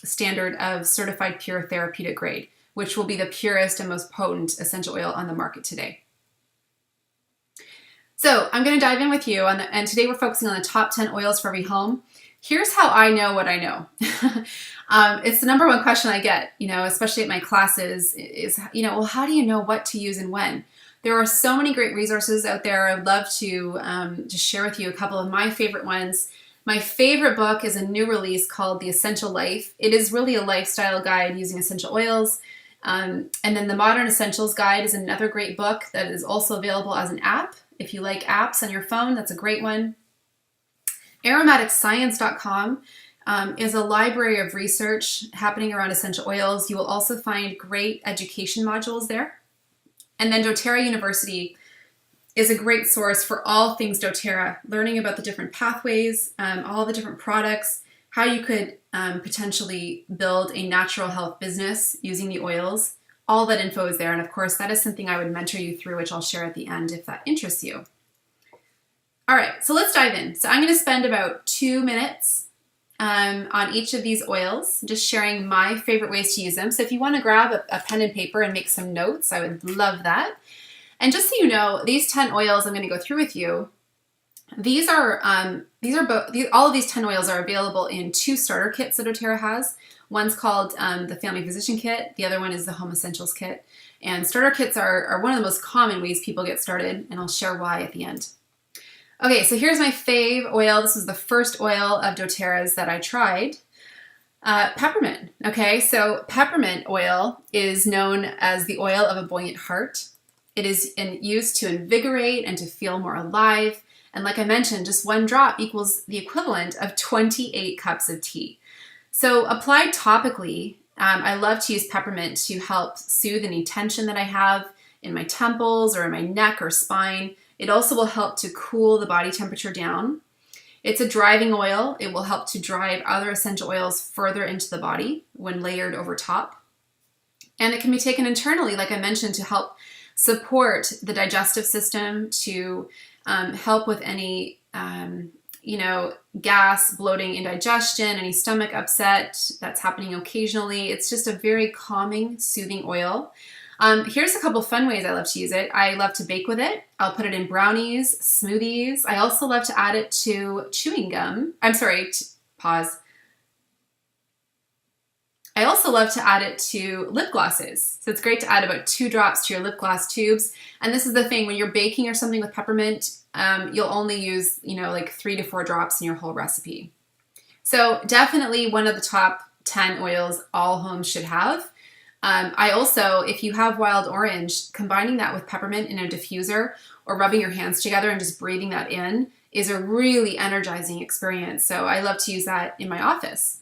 standard of certified pure therapeutic grade, which will be the purest and most potent essential oil on the market today. So I'm going to dive in with you, and today we're focusing on the top 10 oils for every home. Here's how I know what I know. It's the number one question I get, especially at my classes is, how do you know what to use and when? There are so many great resources out there. I'd love to just share with you a couple of my favorite ones. My favorite book is a new release called The Essential Life. It is really a lifestyle guide using essential oils. And then the Modern Essentials Guide is another great book that is also available as an app. If you like apps on your phone, that's a great one. AromaticScience.com is a library of research happening around essential oils. You will also find great education modules there. And then doTERRA University is a great source for all things doTERRA, learning about the different pathways, all the different products, how you could potentially build a natural health business using the oils. All that info is there. And of course, that is something I would mentor you through, which I'll share at the end if that interests you. All right, so let's dive in. So I'm going to spend about 2 minutes on each of these oils, just sharing my favorite ways to use them. So if you want to grab a pen and paper and make some notes, I would love that. And just so you know, these 10 oils I'm going to go through with you, all of these 10 oils are available in 2 starter kits that doTERRA has. One's called the Family Physician Kit. The other one is the Home Essentials Kit. And starter kits are one of the most common ways people get started, and I'll share why at the end. Okay, so here's my fave oil. This was the first oil of doTERRA's that I tried. Peppermint. Okay, so peppermint oil is known as the oil of a buoyant heart. It is used to invigorate and to feel more alive. And like I mentioned, just 1 drop equals the equivalent of 28 cups of tea. So applied topically, I love to use peppermint to help soothe any tension that I have in my temples or in my neck or spine. It also will help to cool the body temperature down. It's a driving oil. It will help to drive other essential oils further into the body when layered over top. And it can be taken internally, like I mentioned, to help support the digestive system, to help with any, gas, bloating, indigestion, any stomach upset that's happening occasionally. It's just a very calming, soothing oil. Here's a couple fun ways I love to use it. I love to bake with it. I'll put it in brownies, smoothies. I also love to add it to chewing gum. Pause. I also love to add it to lip glosses. So it's great to add about 2 drops to your lip gloss tubes. And this is the thing, when you're baking or something with peppermint, you'll only use, like 3 to 4 drops in your whole recipe. So definitely one of the top 10 oils all homes should have. I also, if you have wild orange, combining that with peppermint in a diffuser or rubbing your hands together and just breathing that in is a really energizing experience. So I love to use that in my office.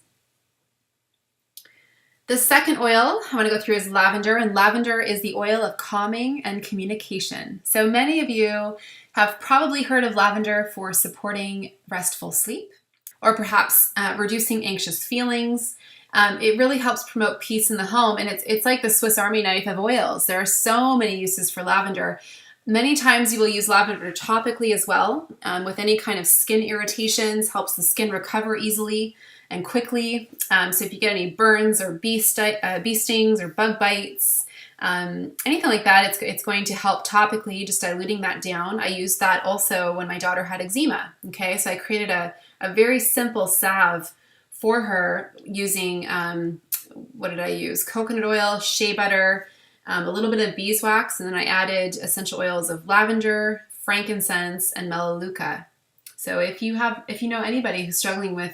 The second oil I want to go through is lavender, and lavender is the oil of calming and communication. So many of you have probably heard of lavender for supporting restful sleep or perhaps reducing anxious feelings. It really helps promote peace in the home, and it's like the Swiss Army knife of oils. There are so many uses for lavender. Many times you will use lavender topically as well with any kind of skin irritations, helps the skin recover easily and quickly. So if you get any burns or bee stings or bug bites, anything like that, it's going to help topically, just diluting that down. I used that also when my daughter had eczema. Okay, so I created a very simple salve for her using, what did I use? Coconut oil, shea butter, a little bit of beeswax, and then I added essential oils of lavender, frankincense, and melaleuca. So if you know anybody who's struggling with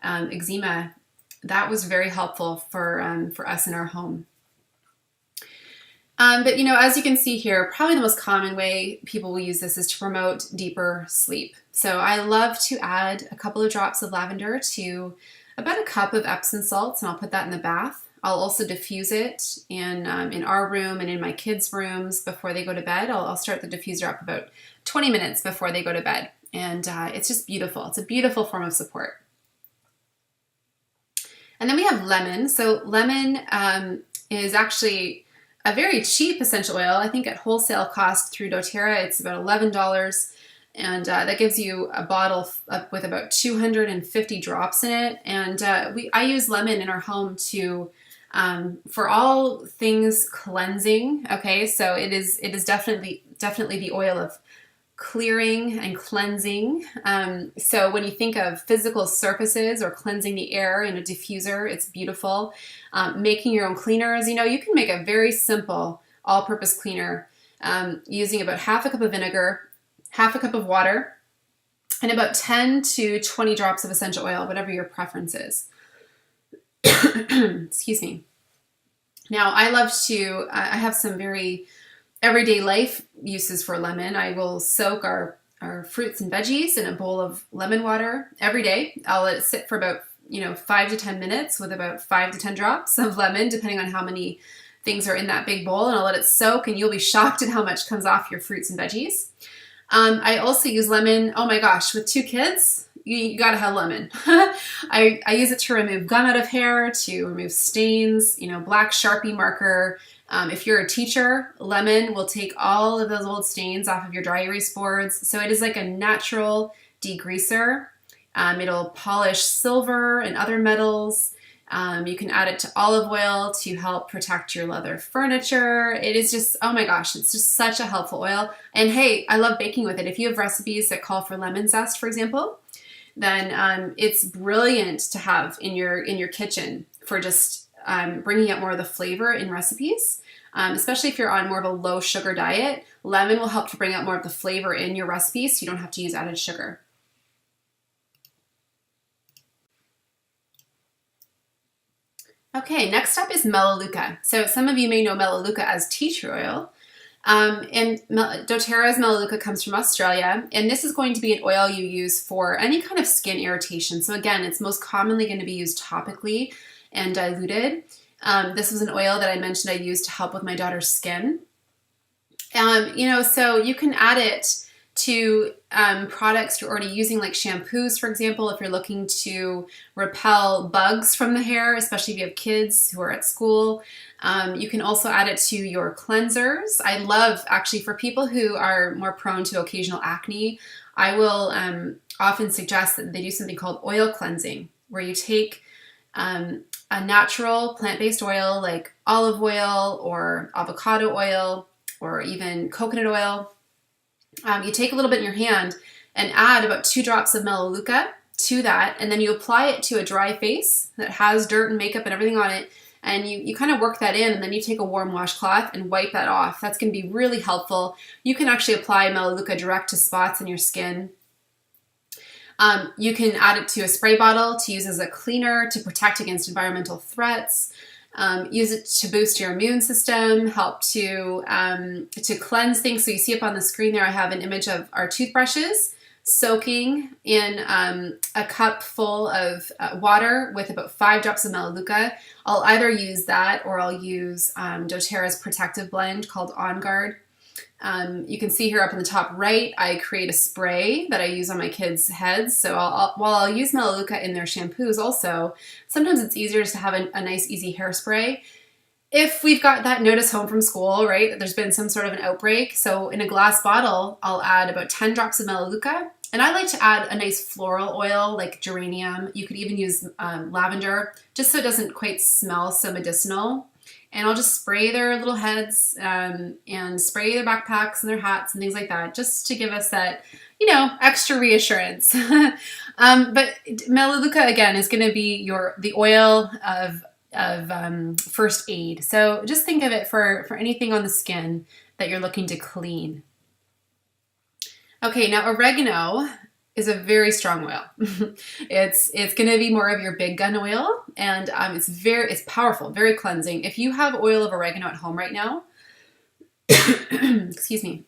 eczema, that was very helpful for us in our home. But as you can see here, probably the most common way people will use this is to promote deeper sleep. So I love to add a couple of drops of lavender to about a cup of Epsom salts, and I'll put that in the bath. I'll also diffuse it in our room and in my kids' rooms before they go to bed. I'll start the diffuser up about 20 minutes before they go to bed. And it's just beautiful. It's a beautiful form of support. And then we have lemon. So lemon is actually a very cheap essential oil. I think at wholesale cost through doTERRA, it's about $11. And that gives you a bottle with about 250 drops in it. And I use lemon in our home for all things cleansing. Okay, so it is definitely the oil of clearing and cleansing. So when you think of physical surfaces or cleansing the air in a diffuser, it's beautiful. Making your own cleaners, you can make a very simple all-purpose cleaner using about half a cup of vinegar, half a cup of water, and about 10 to 20 drops of essential oil, whatever your preference is. Excuse me. Now, I have some very everyday life uses for lemon. I will soak our fruits and veggies in a bowl of lemon water every day. I'll let it sit for about 5 to 10 minutes with about 5 to 10 drops of lemon, depending on how many things are in that big bowl, and I'll let it soak, and you'll be shocked at how much comes off your fruits and veggies. I also use lemon, oh my gosh, with 2 kids, you gotta have lemon. I use it to remove gum out of hair, to remove stains, black Sharpie marker. If you're a teacher, lemon will take all of those old stains off of your dry erase boards. So it is like a natural degreaser. It'll polish silver and other metals. You can add it to olive oil to help protect your leather furniture. It is just, oh my gosh, it's just such a helpful oil. And hey, I love baking with it. If you have recipes that call for lemon zest, for example, then it's brilliant to have in your kitchen for just bringing out more of the flavor in recipes. Especially if you're on more of a low sugar diet, lemon will help to bring out more of the flavor in your recipes so you don't have to use added sugar. Okay, next up is Melaleuca. So some of you may know Melaleuca as tea tree oil. And doTERRA's Melaleuca comes from Australia, and this is going to be an oil you use for any kind of skin irritation. So again, it's most commonly going to be used topically and diluted. This was an oil that I mentioned I used to help with my daughter's skin. So you can add it to products you're already using, like shampoos, for example, if you're looking to repel bugs from the hair, especially if you have kids who are at school. You can also add it to your cleansers. I love, actually, for people who are more prone to occasional acne, I will often suggest that they do something called oil cleansing, where you take a natural plant-based oil like olive oil or avocado oil or even coconut oil. You take a little bit in your hand and add about 2 drops of Melaleuca to that, and then you apply it to a dry face that has dirt and makeup and everything on it, and you kind of work that in, and then you take a warm washcloth and wipe that off. That's going to be really helpful. You can actually apply Melaleuca direct to spots in your skin. You can add it to a spray bottle to use as a cleaner to protect against environmental threats. Use it to boost your immune system, help to cleanse things. So you see up on the screen there, I have an image of our toothbrushes soaking in a cup full of water with about 5 drops of Melaleuca. I'll either use that or I'll use doTERRA's protective blend called On Guard. You can see here up in the top right, I create a spray that I use on my kids' heads. So while I'll use Melaleuca in their shampoos also, sometimes it's easier just to have a nice, easy hairspray. If we've got that notice home from school, right, that there's been some sort of an outbreak. So in a glass bottle, I'll add about 10 drops of Melaleuca. And I like to add a nice floral oil like geranium. You could even use lavender, just so it doesn't quite smell so medicinal. And I'll just spray their little heads and spray their backpacks and their hats and things like that, just to give us that, extra reassurance. But Melaleuca, again, is going to be the oil of first aid. So just think of it for anything on the skin that you're looking to clean. Okay, now oregano is a very strong oil. It's going to be more of your big gun oil, and it's powerful, very cleansing. If you have oil of oregano at home right now, excuse me,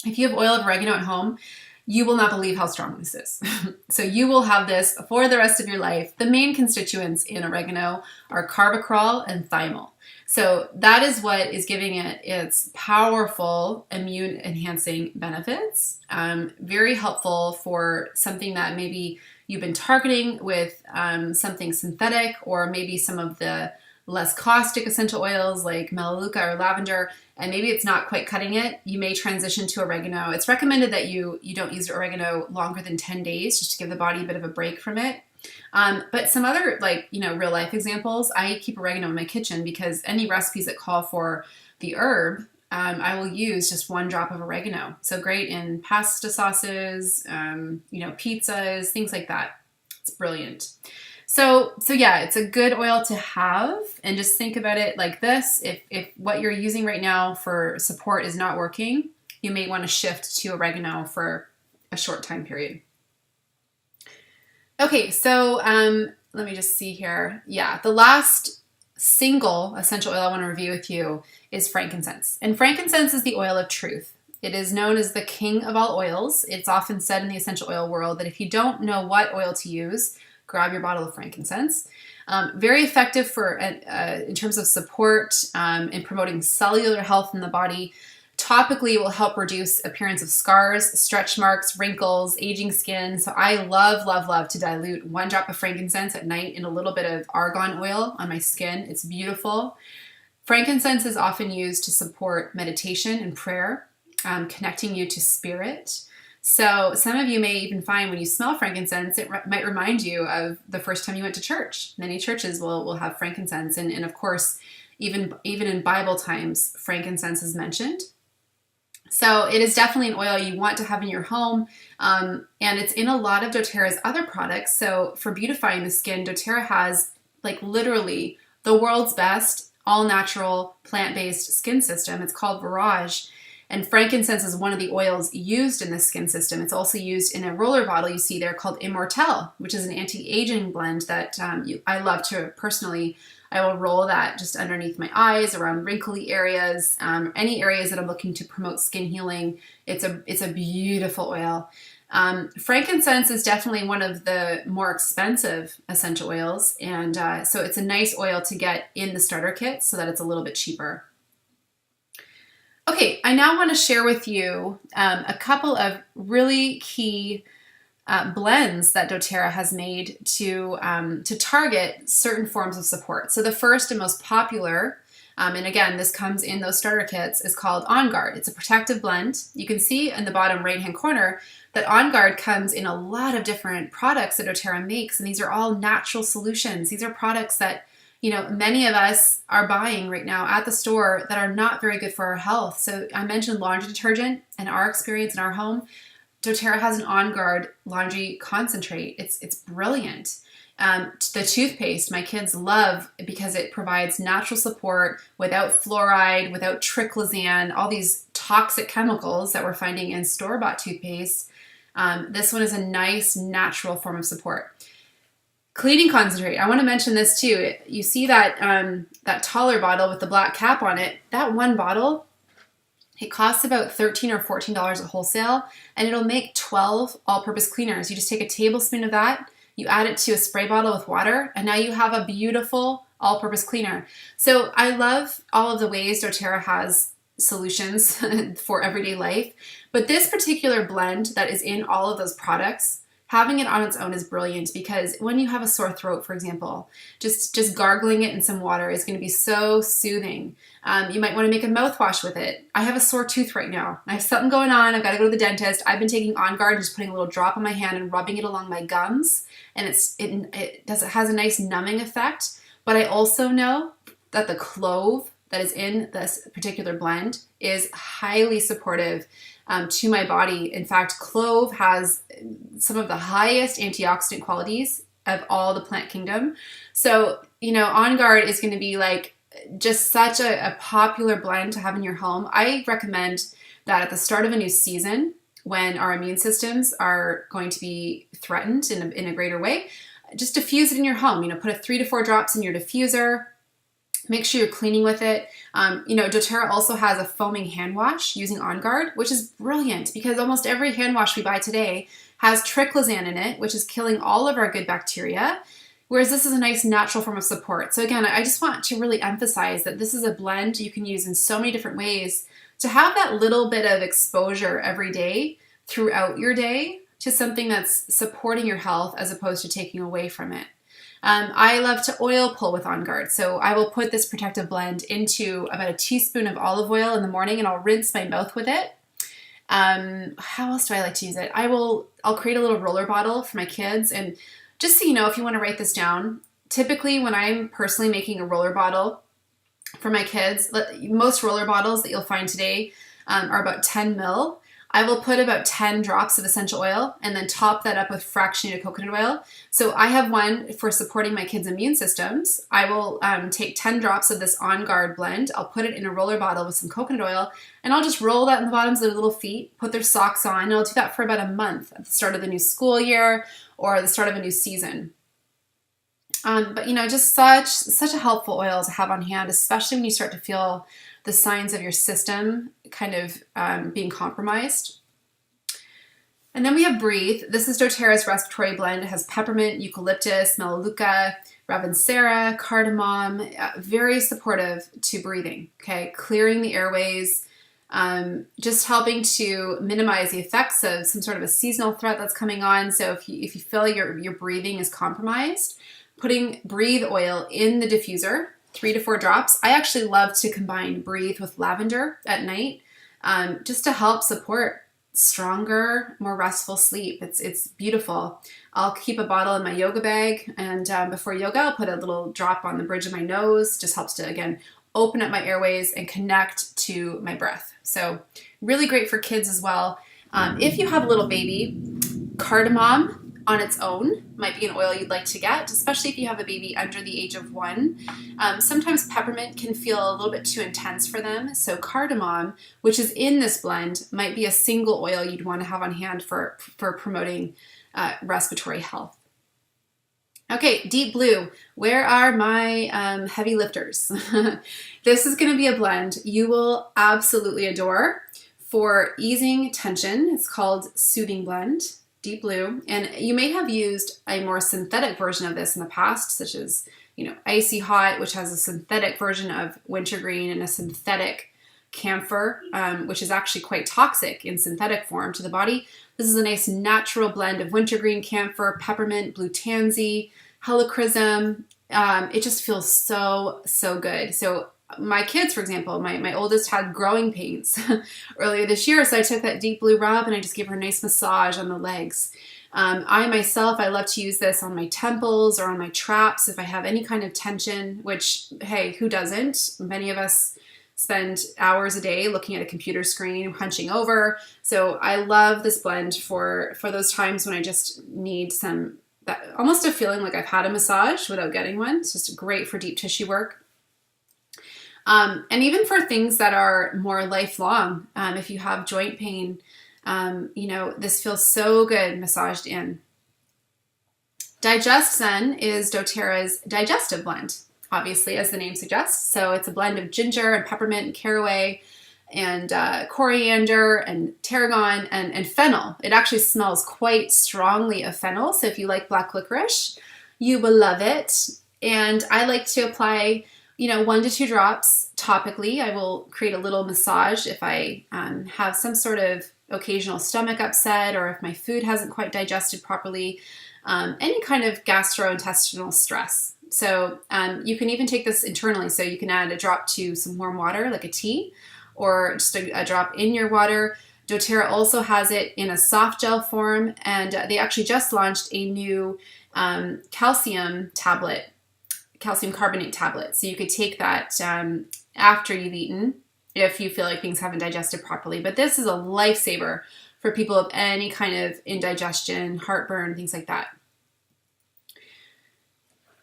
if you have oil of oregano at home, you will not believe how strong this is. So you will have this for the rest of your life. The main constituents in oregano are carboxyl and thymol. So that is what is giving it its powerful immune enhancing benefits. Very helpful for something that maybe you've been targeting with something synthetic, or maybe some of the less caustic essential oils like Melaleuca or lavender, and maybe it's not quite cutting it. You may transition to oregano. It's recommended that you don't use oregano longer than 10 days, just to give the body a bit of a break from it. But some other real life examples, I keep oregano in my kitchen because any recipes that call for the herb, I will use just 1 drop of oregano. So great in pasta sauces, pizzas, things like that. It's brilliant. So yeah, it's a good oil to have, and just think about it like this. If what you're using right now for support is not working, you may want to shift to oregano for a short time period. Okay, so let me just see here. Yeah, the last single essential oil I want to review with you is frankincense. And frankincense is the oil of truth. It is known as the king of all oils. It's often said in the essential oil world that if you don't know what oil to use, grab your bottle of frankincense. Very effective for in terms of support in promoting cellular health in the body. Topically, it will help reduce appearance of scars, stretch marks, wrinkles, aging skin. So I love, love, love to dilute 1 drop of frankincense at night in a little bit of argan oil on my skin. It's beautiful. Frankincense is often used to support meditation and prayer, connecting you to spirit. So some of you may even find when you smell frankincense, it might remind you of the first time you went to church. Many churches will have frankincense. And of course, even in Bible times, frankincense is mentioned. So it is definitely an oil you want to have in your home, and it's in a lot of doTERRA's other products. So for beautifying the skin, doTERRA has like literally the world's best all-natural plant-based skin system. It's called Virage, and frankincense is one of the oils used in this skin system. It's also used in a roller bottle you see there called Immortelle, which is an anti-aging blend that I love to personally. I will roll that just underneath my eyes, around wrinkly areas, any areas that I'm looking to promote skin healing. It's a beautiful oil. Frankincense is definitely one of the more expensive essential oils, and so it's a nice oil to get in the starter kit so that it's a little bit cheaper. Okay, I now want to share with you a couple of really key blends that doTERRA has made to target certain forms of support. So the first and most popular, and again, this comes in those starter kits, is called On Guard. It's a protective blend. You can see in the bottom right-hand corner that On Guard comes in a lot of different products that doTERRA makes, and these are all natural solutions. These are products that many of us are buying right now at the store that are not very good for our health. So I mentioned laundry detergent and our experience in our home. doTERRA has an On Guard laundry concentrate. It's brilliant. The toothpaste my kids love because it provides natural support without fluoride, without triclosan, all these toxic chemicals that we're finding in store-bought toothpaste. This one is a nice natural form of support. Cleaning concentrate. I want to mention this too. You see that that taller bottle with the black cap on it. That one bottle, it costs about $13 or $14 at wholesale, and it'll make 12 all-purpose cleaners. You just take a tablespoon of that, you add it to a spray bottle with water, and now you have a beautiful all-purpose cleaner. So I love all of the ways doTERRA has solutions for everyday life, but this particular blend that is in all of those products, having it on its own is brilliant because when you have a sore throat, for example, just gargling it in some water is going to be so soothing. You might want to make a mouthwash with it. I have a sore tooth right now. I have something going on. I've got to go to the dentist. I've been taking On Guard and just putting a little drop on my hand and rubbing it along my gums, and it has a nice numbing effect. But I also know that the clove that is in this particular blend is highly supportive to my body. In fact, clove has some of the highest antioxidant qualities of all the plant kingdom. So, On Guard is going to be like just such a popular blend to have in your home. I recommend that at the start of a new season, when our immune systems are going to be threatened in a greater way, just diffuse it in your home. Put 3 to 4 drops in your diffuser. Make sure you're cleaning with it. doTERRA also has a foaming hand wash using On Guard, which is brilliant because almost every hand wash we buy today has triclosan in it, which is killing all of our good bacteria, whereas this is a nice natural form of support. So again, I just want to really emphasize that this is a blend you can use in so many different ways to have that little bit of exposure every day throughout your day to something that's supporting your health as opposed to taking away from it. I love to oil pull with On Guard. So I will put this protective blend into about a teaspoon of olive oil in the morning and I'll rinse my mouth with it. How else do I like to use it? I'll create a little roller bottle for my kids. And just so you know, if you want to write this down, typically when I'm personally making a roller bottle for my kids, most roller bottles that you'll find today are about 10 mil. I will put about 10 drops of essential oil and then top that up with fractionated coconut oil. So I have one for supporting my kids' immune systems. I will take 10 drops of this On Guard blend. I'll put it in a roller bottle with some coconut oil, and I'll just roll that in the bottoms of their little feet, put their socks on, and I'll do that for about a month at the start of the new school year or the start of a new season. But just such a helpful oil to have on hand, especially when you start to feel the signs of your system kind of being compromised. And then we have Breathe. This is doTERRA's respiratory blend. It has peppermint, eucalyptus, melaleuca, ravensara, cardamom, very supportive to breathing, okay? Clearing the airways, just helping to minimize the effects of some sort of a seasonal threat that's coming on. So if you feel like your breathing is compromised, putting Breathe oil in the diffuser, 3 to 4 drops. I actually love to combine Breathe with lavender at night, just to help support stronger, more restful sleep. It's beautiful. I'll keep a bottle in my yoga bag, and before yoga, I'll put a little drop on the bridge of my nose. Just helps to, again, open up my airways and connect to my breath. So really great for kids as well. If you have a little baby, cardamom on its own might be an oil you'd like to get, especially if you have a baby under the age of 1. Sometimes peppermint can feel a little bit too intense for them, so cardamom, which is in this blend, might be a single oil you'd want to have on hand for promoting respiratory health. Okay, Deep Blue. Where are my heavy lifters? This is going to be a blend you will absolutely adore for easing tension. It's called Soothing Blend. Deep Blue, and you may have used a more synthetic version of this in the past, such as, Icy Hot, which has a synthetic version of wintergreen and a synthetic camphor, which is actually quite toxic in synthetic form to the body. This is a nice natural blend of wintergreen, camphor, peppermint, blue tansy, helichrysum. It just feels so good. So my kids, for example, my oldest had growing pains earlier this year, so I took that Deep Blue rub and I just gave her a nice massage on the legs. I myself, I love to use this on my temples or on my traps if I have any kind of tension, which, hey, who doesn't? Many of us spend hours a day looking at a computer screen, hunching over. So I love this blend for those times when I just need almost a feeling like I've had a massage without getting one. It's just great for deep tissue work. And even for things that are more lifelong, if you have joint pain, this feels so good massaged in. Digest Zen is doTERRA's digestive blend, obviously, as the name suggests. So it's a blend of ginger and peppermint and caraway and coriander and tarragon and fennel. It actually smells quite strongly of fennel. So if you like black licorice, you will love it. And I like to apply 1 to 2 drops topically. I will create a little massage if I have some sort of occasional stomach upset or if my food hasn't quite digested properly, any kind of gastrointestinal stress. So you can even take this internally. So you can add a drop to some warm water, like a tea, or just a drop in your water. doTERRA also has it in a soft gel form, and they actually just launched a new calcium carbonate tablet. So you could take that after you've eaten if you feel like things haven't digested properly. But this is a lifesaver for people of any kind of indigestion, heartburn, things like that.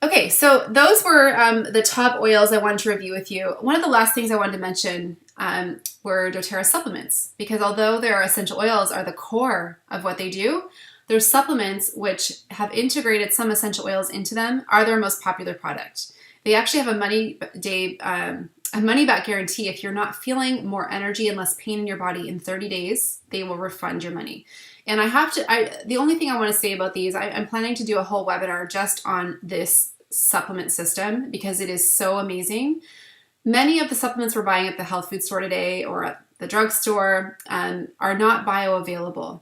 Okay, so those were the top oils I wanted to review with you. One of the last things I wanted to mention were doTERRA supplements, because although their essential oils are the core of what they do, their supplements, which have integrated some essential oils into them, are their most popular product. They actually have a money-back guarantee. If you're not feeling more energy and less pain in your body in 30 days, they will refund your money. And the only thing I want to say about these, I'm planning to do a whole webinar just on this supplement system because it is so amazing. Many of the supplements we're buying at the health food store today or at the drugstore are not bioavailable.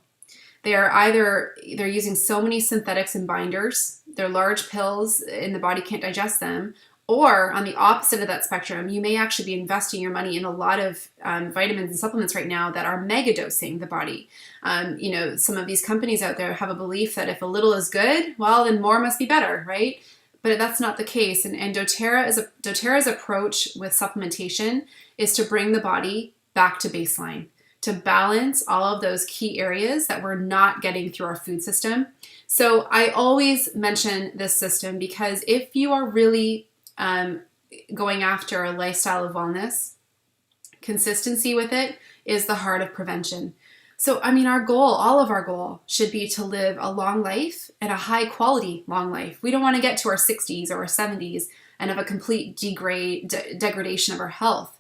They're using so many synthetics and binders, they're large pills and the body can't digest them, or on the opposite of that spectrum, you may actually be investing your money in a lot of vitamins and supplements right now that are mega dosing the body. Some of these companies out there have a belief that if a little is good, well, then more must be better, right? But that's not the case. And doTERRA's approach with supplementation is to bring the body back to baseline, to balance all of those key areas that we're not getting through our food system. So I always mention this system because if you are really going after a lifestyle of wellness, consistency with it is the heart of prevention. So, I mean, our goal, all of our goal should be to live a long life and a high quality long life. We don't want to get to our 60s or our 70s and have a complete degradation of our health.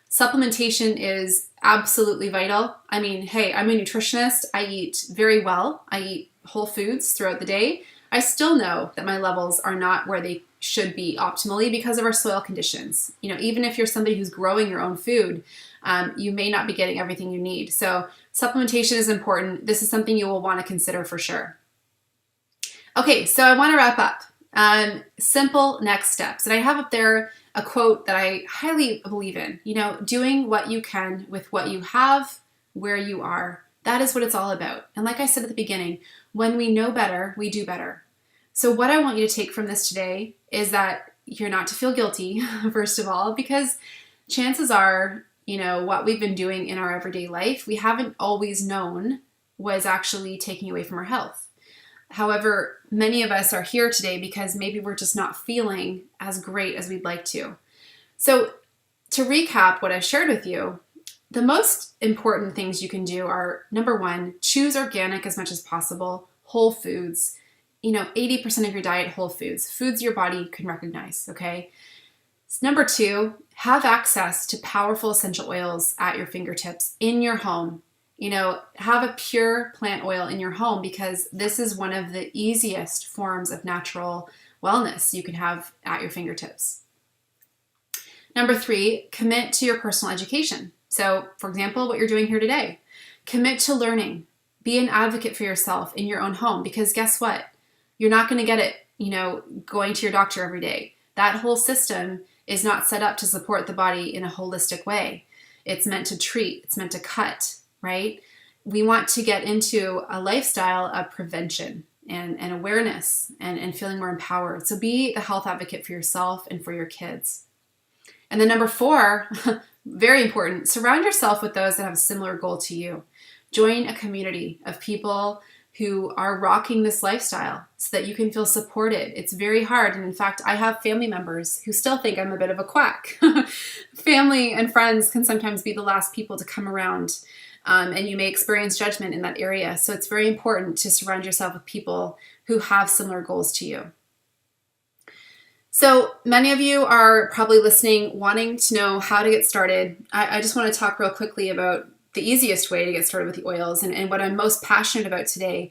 Supplementation is absolutely vital. I mean, hey, I'm a nutritionist. I eat very well. I eat whole foods throughout the day. I still know that my levels are not where they should be optimally because of our soil conditions. You know, even if you're somebody who's growing your own food, you may not be getting everything you need. So supplementation is important. This is something you will want to consider for sure. Okay, so I want to wrap up. Simple next steps. And I have up there a quote that I highly believe in. You know, doing what you can with what you have, where you are. That is what it's all about. And like I said at the beginning, when we know better, we do better. So what I want you to take from this today is that you're not to feel guilty, first of all, because chances are, you know, what we've been doing in our everyday life, we haven't always known was actually taking away from our health. However, many of us are here today because maybe we're just not feeling as great as we'd like to. So to recap what I've shared with you, the most important things you can do are, number one, choose organic as much as possible, whole foods. You know, 80% of your diet, whole foods, foods your body can recognize, okay? Number two, have access to powerful essential oils at your fingertips in your home. You know, have a pure plant oil in your home because this is one of the easiest forms of natural wellness you can have at your fingertips. Number three, commit to your personal education. So, for example, what you're doing here today, commit to learning. Be an advocate for yourself in your own home because guess what? You're not going to get it, you know, going to your doctor every day. That whole system is not set up to support the body in a holistic way. It's meant to treat, it's meant to cut, right? We want to get into a lifestyle of prevention and awareness and feeling more empowered. So be the health advocate for yourself and for your kids. And then number four, very important, surround yourself with those that have a similar goal to you. Join a community of people who are rocking this lifestyle so that you can feel supported. It's very hard. And in fact, I have family members who still think I'm a bit of a quack. Family and friends can sometimes be the last people to come around, and you may experience judgment in that area. So it's very important to surround yourself with people who have similar goals to you. So many of you are probably listening, wanting to know how to get started. I just want to talk real quickly about the easiest way to get started with the oils and what I'm most passionate about today.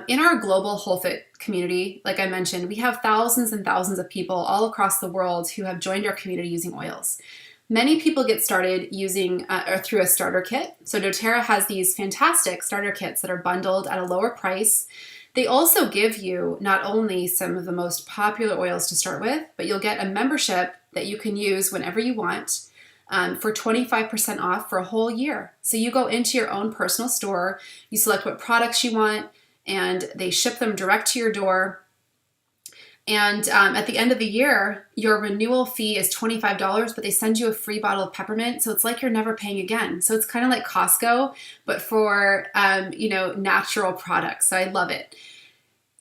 In our global WholeFit community, like I mentioned, we have thousands and thousands of people all across the world who have joined our community using oils. Many people get started using or through a starter kit. So doTERRA has these fantastic starter kits that are bundled at a lower price. They also give you not only some of the most popular oils to start with, but you'll get a membership that you can use whenever you want. For 25% off for a whole year. So you go into your own personal store, you select what products you want, and they ship them direct to your door. And at the end of the year, your renewal fee is $25, but they send you a free bottle of peppermint. So it's like you're never paying again. So it's kind of like Costco, but for natural products. So I love it.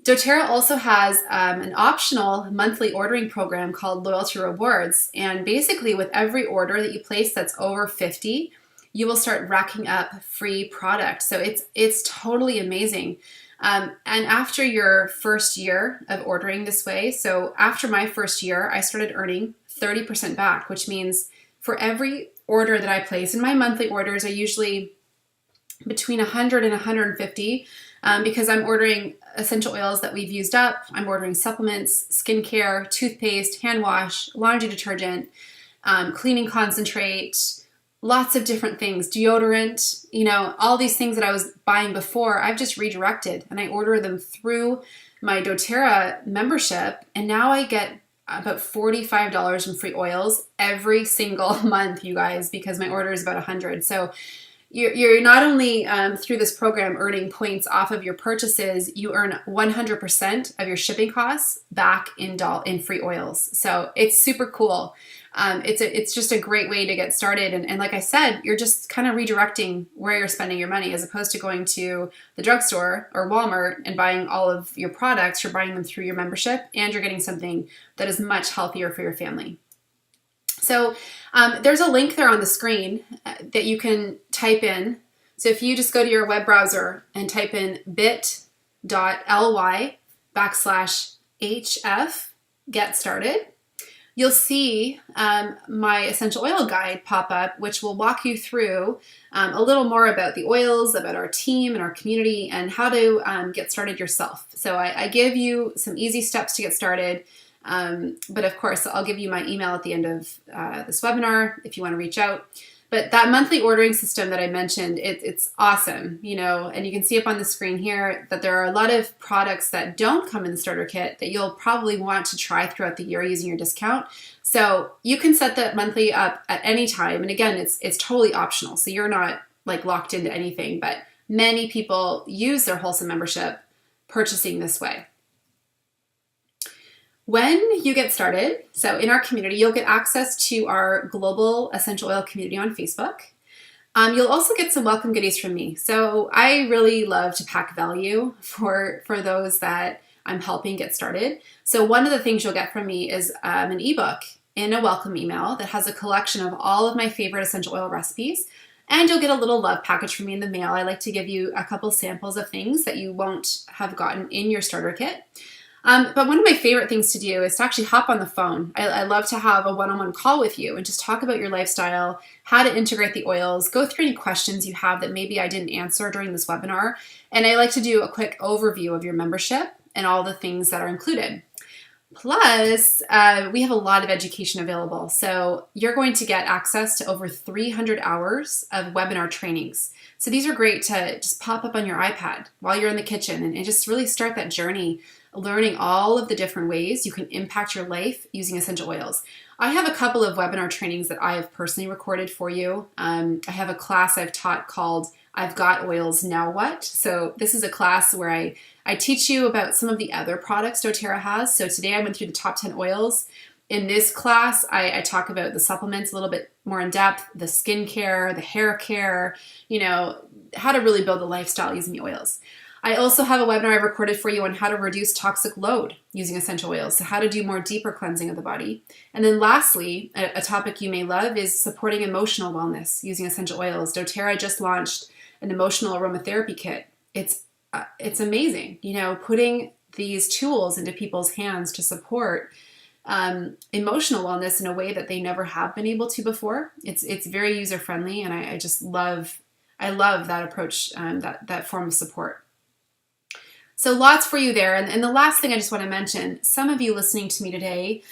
doTERRA also has an optional monthly ordering program called Loyalty Rewards. And basically with every order that you place that's over 50, you will start racking up free product. So it's totally amazing. And after your first year of ordering this way, so after my first year, I started earning 30% back, which means for every order that I place, and my monthly orders are usually between 100 and 150, because I'm ordering essential oils that we've used up. I'm ordering supplements, skincare, toothpaste, hand wash, laundry detergent, cleaning concentrate, lots of different things, deodorant, all these things that I was buying before, I've just redirected and I order them through my doTERRA membership. And now I get about $45 in free oils every single month, you guys, because my order is about 100. So you're not only through this program earning points off of your purchases, you earn 100% of your shipping costs back in free oils. So it's super cool. It's just a great way to get started. And like I said, you're just kind of redirecting where you're spending your money as opposed to going to the drugstore or Walmart and buying all of your products. You're buying them through your membership and you're getting something that is much healthier for your family. So there's a link there on the screen that you can type in. So if you just go to your web browser and type in bit.ly/HF get started, you'll see my essential oil guide pop up, which will walk you through a little more about the oils, about our team and our community, and how to get started yourself. So I give you some easy steps to get started. But of course, I'll give you my email at the end of this webinar if you want to reach out. But that monthly ordering system that I mentioned, it's awesome, and you can see up on the screen here that there are a lot of products that don't come in the starter kit that you'll probably want to try throughout the year using your discount. So you can set that monthly up at any time. And again, it's totally optional. So you're not like locked into anything, but many people use their Wholesome membership purchasing this way. When you get started, so in our community, you'll get access to our global essential oil community on Facebook. You'll also get some welcome goodies from me. So I really love to pack value for those that I'm helping get started. So one of the things you'll get from me is an ebook in a welcome email that has a collection of all of my favorite essential oil recipes. And you'll get a little love package from me in the mail. I like to give you a couple samples of things that you won't have gotten in your starter kit. But one of my favorite things to do is to actually hop on the phone. I love to have a one-on-one call with you and just talk about your lifestyle, how to integrate the oils, go through any questions you have that maybe I didn't answer during this webinar. And I like to do a quick overview of your membership and all the things that are included. Plus, we have a lot of education available. So you're going to get access to over 300 hours of webinar trainings. So these are great to just pop up on your iPad while you're in the kitchen and just really start that journey learning all of the different ways you can impact your life using essential oils. I have a couple of webinar trainings that I have personally recorded for you. I have a class I've taught called I've Got Oils, Now What? So this is a class where I teach you about some of the other products doTERRA has. So today I went through the top 10 oils. In this class, I talk about the supplements a little bit more in depth, the skincare, the hair care, how to really build a lifestyle using the oils. I also have a webinar I recorded for you on how to reduce toxic load using essential oils, so how to do more deeper cleansing of the body. And then lastly, a topic you may love is supporting emotional wellness using essential oils. doTERRA just launched an emotional aromatherapy kit. It's amazing, putting these tools into people's hands to support emotional wellness in a way that they never have been able to before. It's very user friendly, and I just love that approach, that form of support. So lots for you there. And the last thing I just want to mention, some of you listening to me today,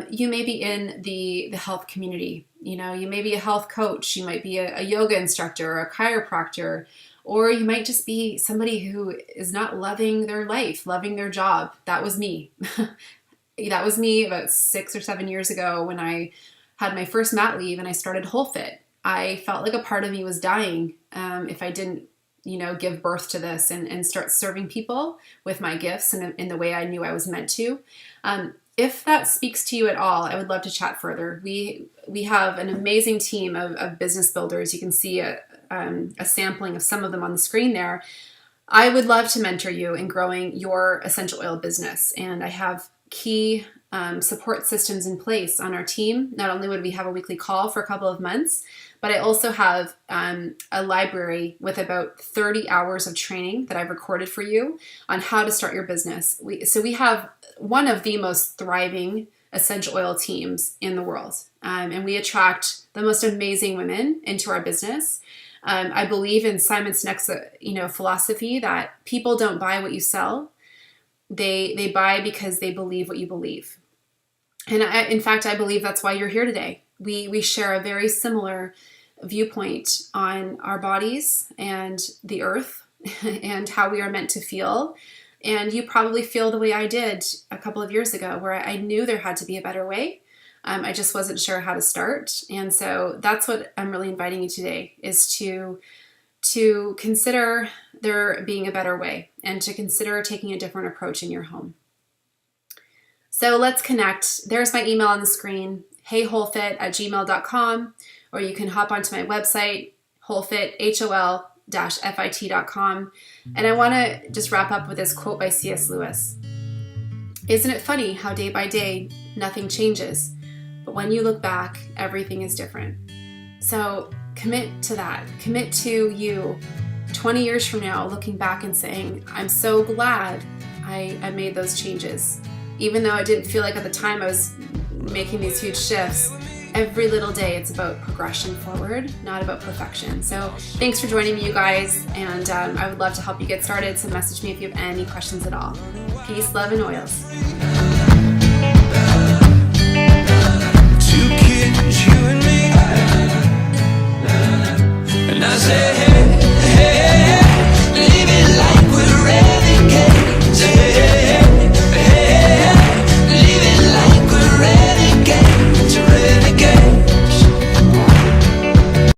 you may be in the health community. You may be a health coach, you might be a yoga instructor or a chiropractor, or you might just be somebody who is not loving their life, loving their job. That was me. That was me about 6 or 7 years ago when I had my first mat leave and I started WholeFit. I felt like a part of me was dying if I didn't give birth to this and start serving people with my gifts in the way I knew I was meant to. If that speaks to you at all, I would love to chat further. We have an amazing team of business builders. You can see a sampling of some of them on the screen there. I would love to mentor you in growing your essential oil business. And I have key support systems in place on our team. Not only would we have a weekly call for a couple of months, but I also have a library with about 30 hours of training that I've recorded for you on how to start your business. We have one of the most thriving essential oil teams in the world. And we attract the most amazing women into our business. I believe in Simon Sinek's philosophy that people don't buy what you sell. They buy because they believe what you believe. And in fact, I believe that's why you're here today. We share a very similar viewpoint on our bodies and the earth and how we are meant to feel. And you probably feel the way I did a couple of years ago, where I knew there had to be a better way. I just wasn't sure how to start. And so that's what I'm really inviting you today, is to consider there being a better way and to consider taking a different approach in your home. So let's connect. There's my email on the screen, heyholfit@gmail.com, or you can hop onto my website, holfit, HOL-FIT.com. And I want to just wrap up with this quote by C.S. Lewis. Isn't it funny how day by day nothing changes, but when you look back, everything is different? So commit to that. Commit to you 20 years from now looking back and saying, I'm so glad I made those changes. Even though it didn't feel like at the time I was making these huge shifts, every little day it's about progression forward, not about perfection. So thanks for joining me, you guys, and I would love to help you get started, so message me if you have any questions at all. Peace, love, and oils.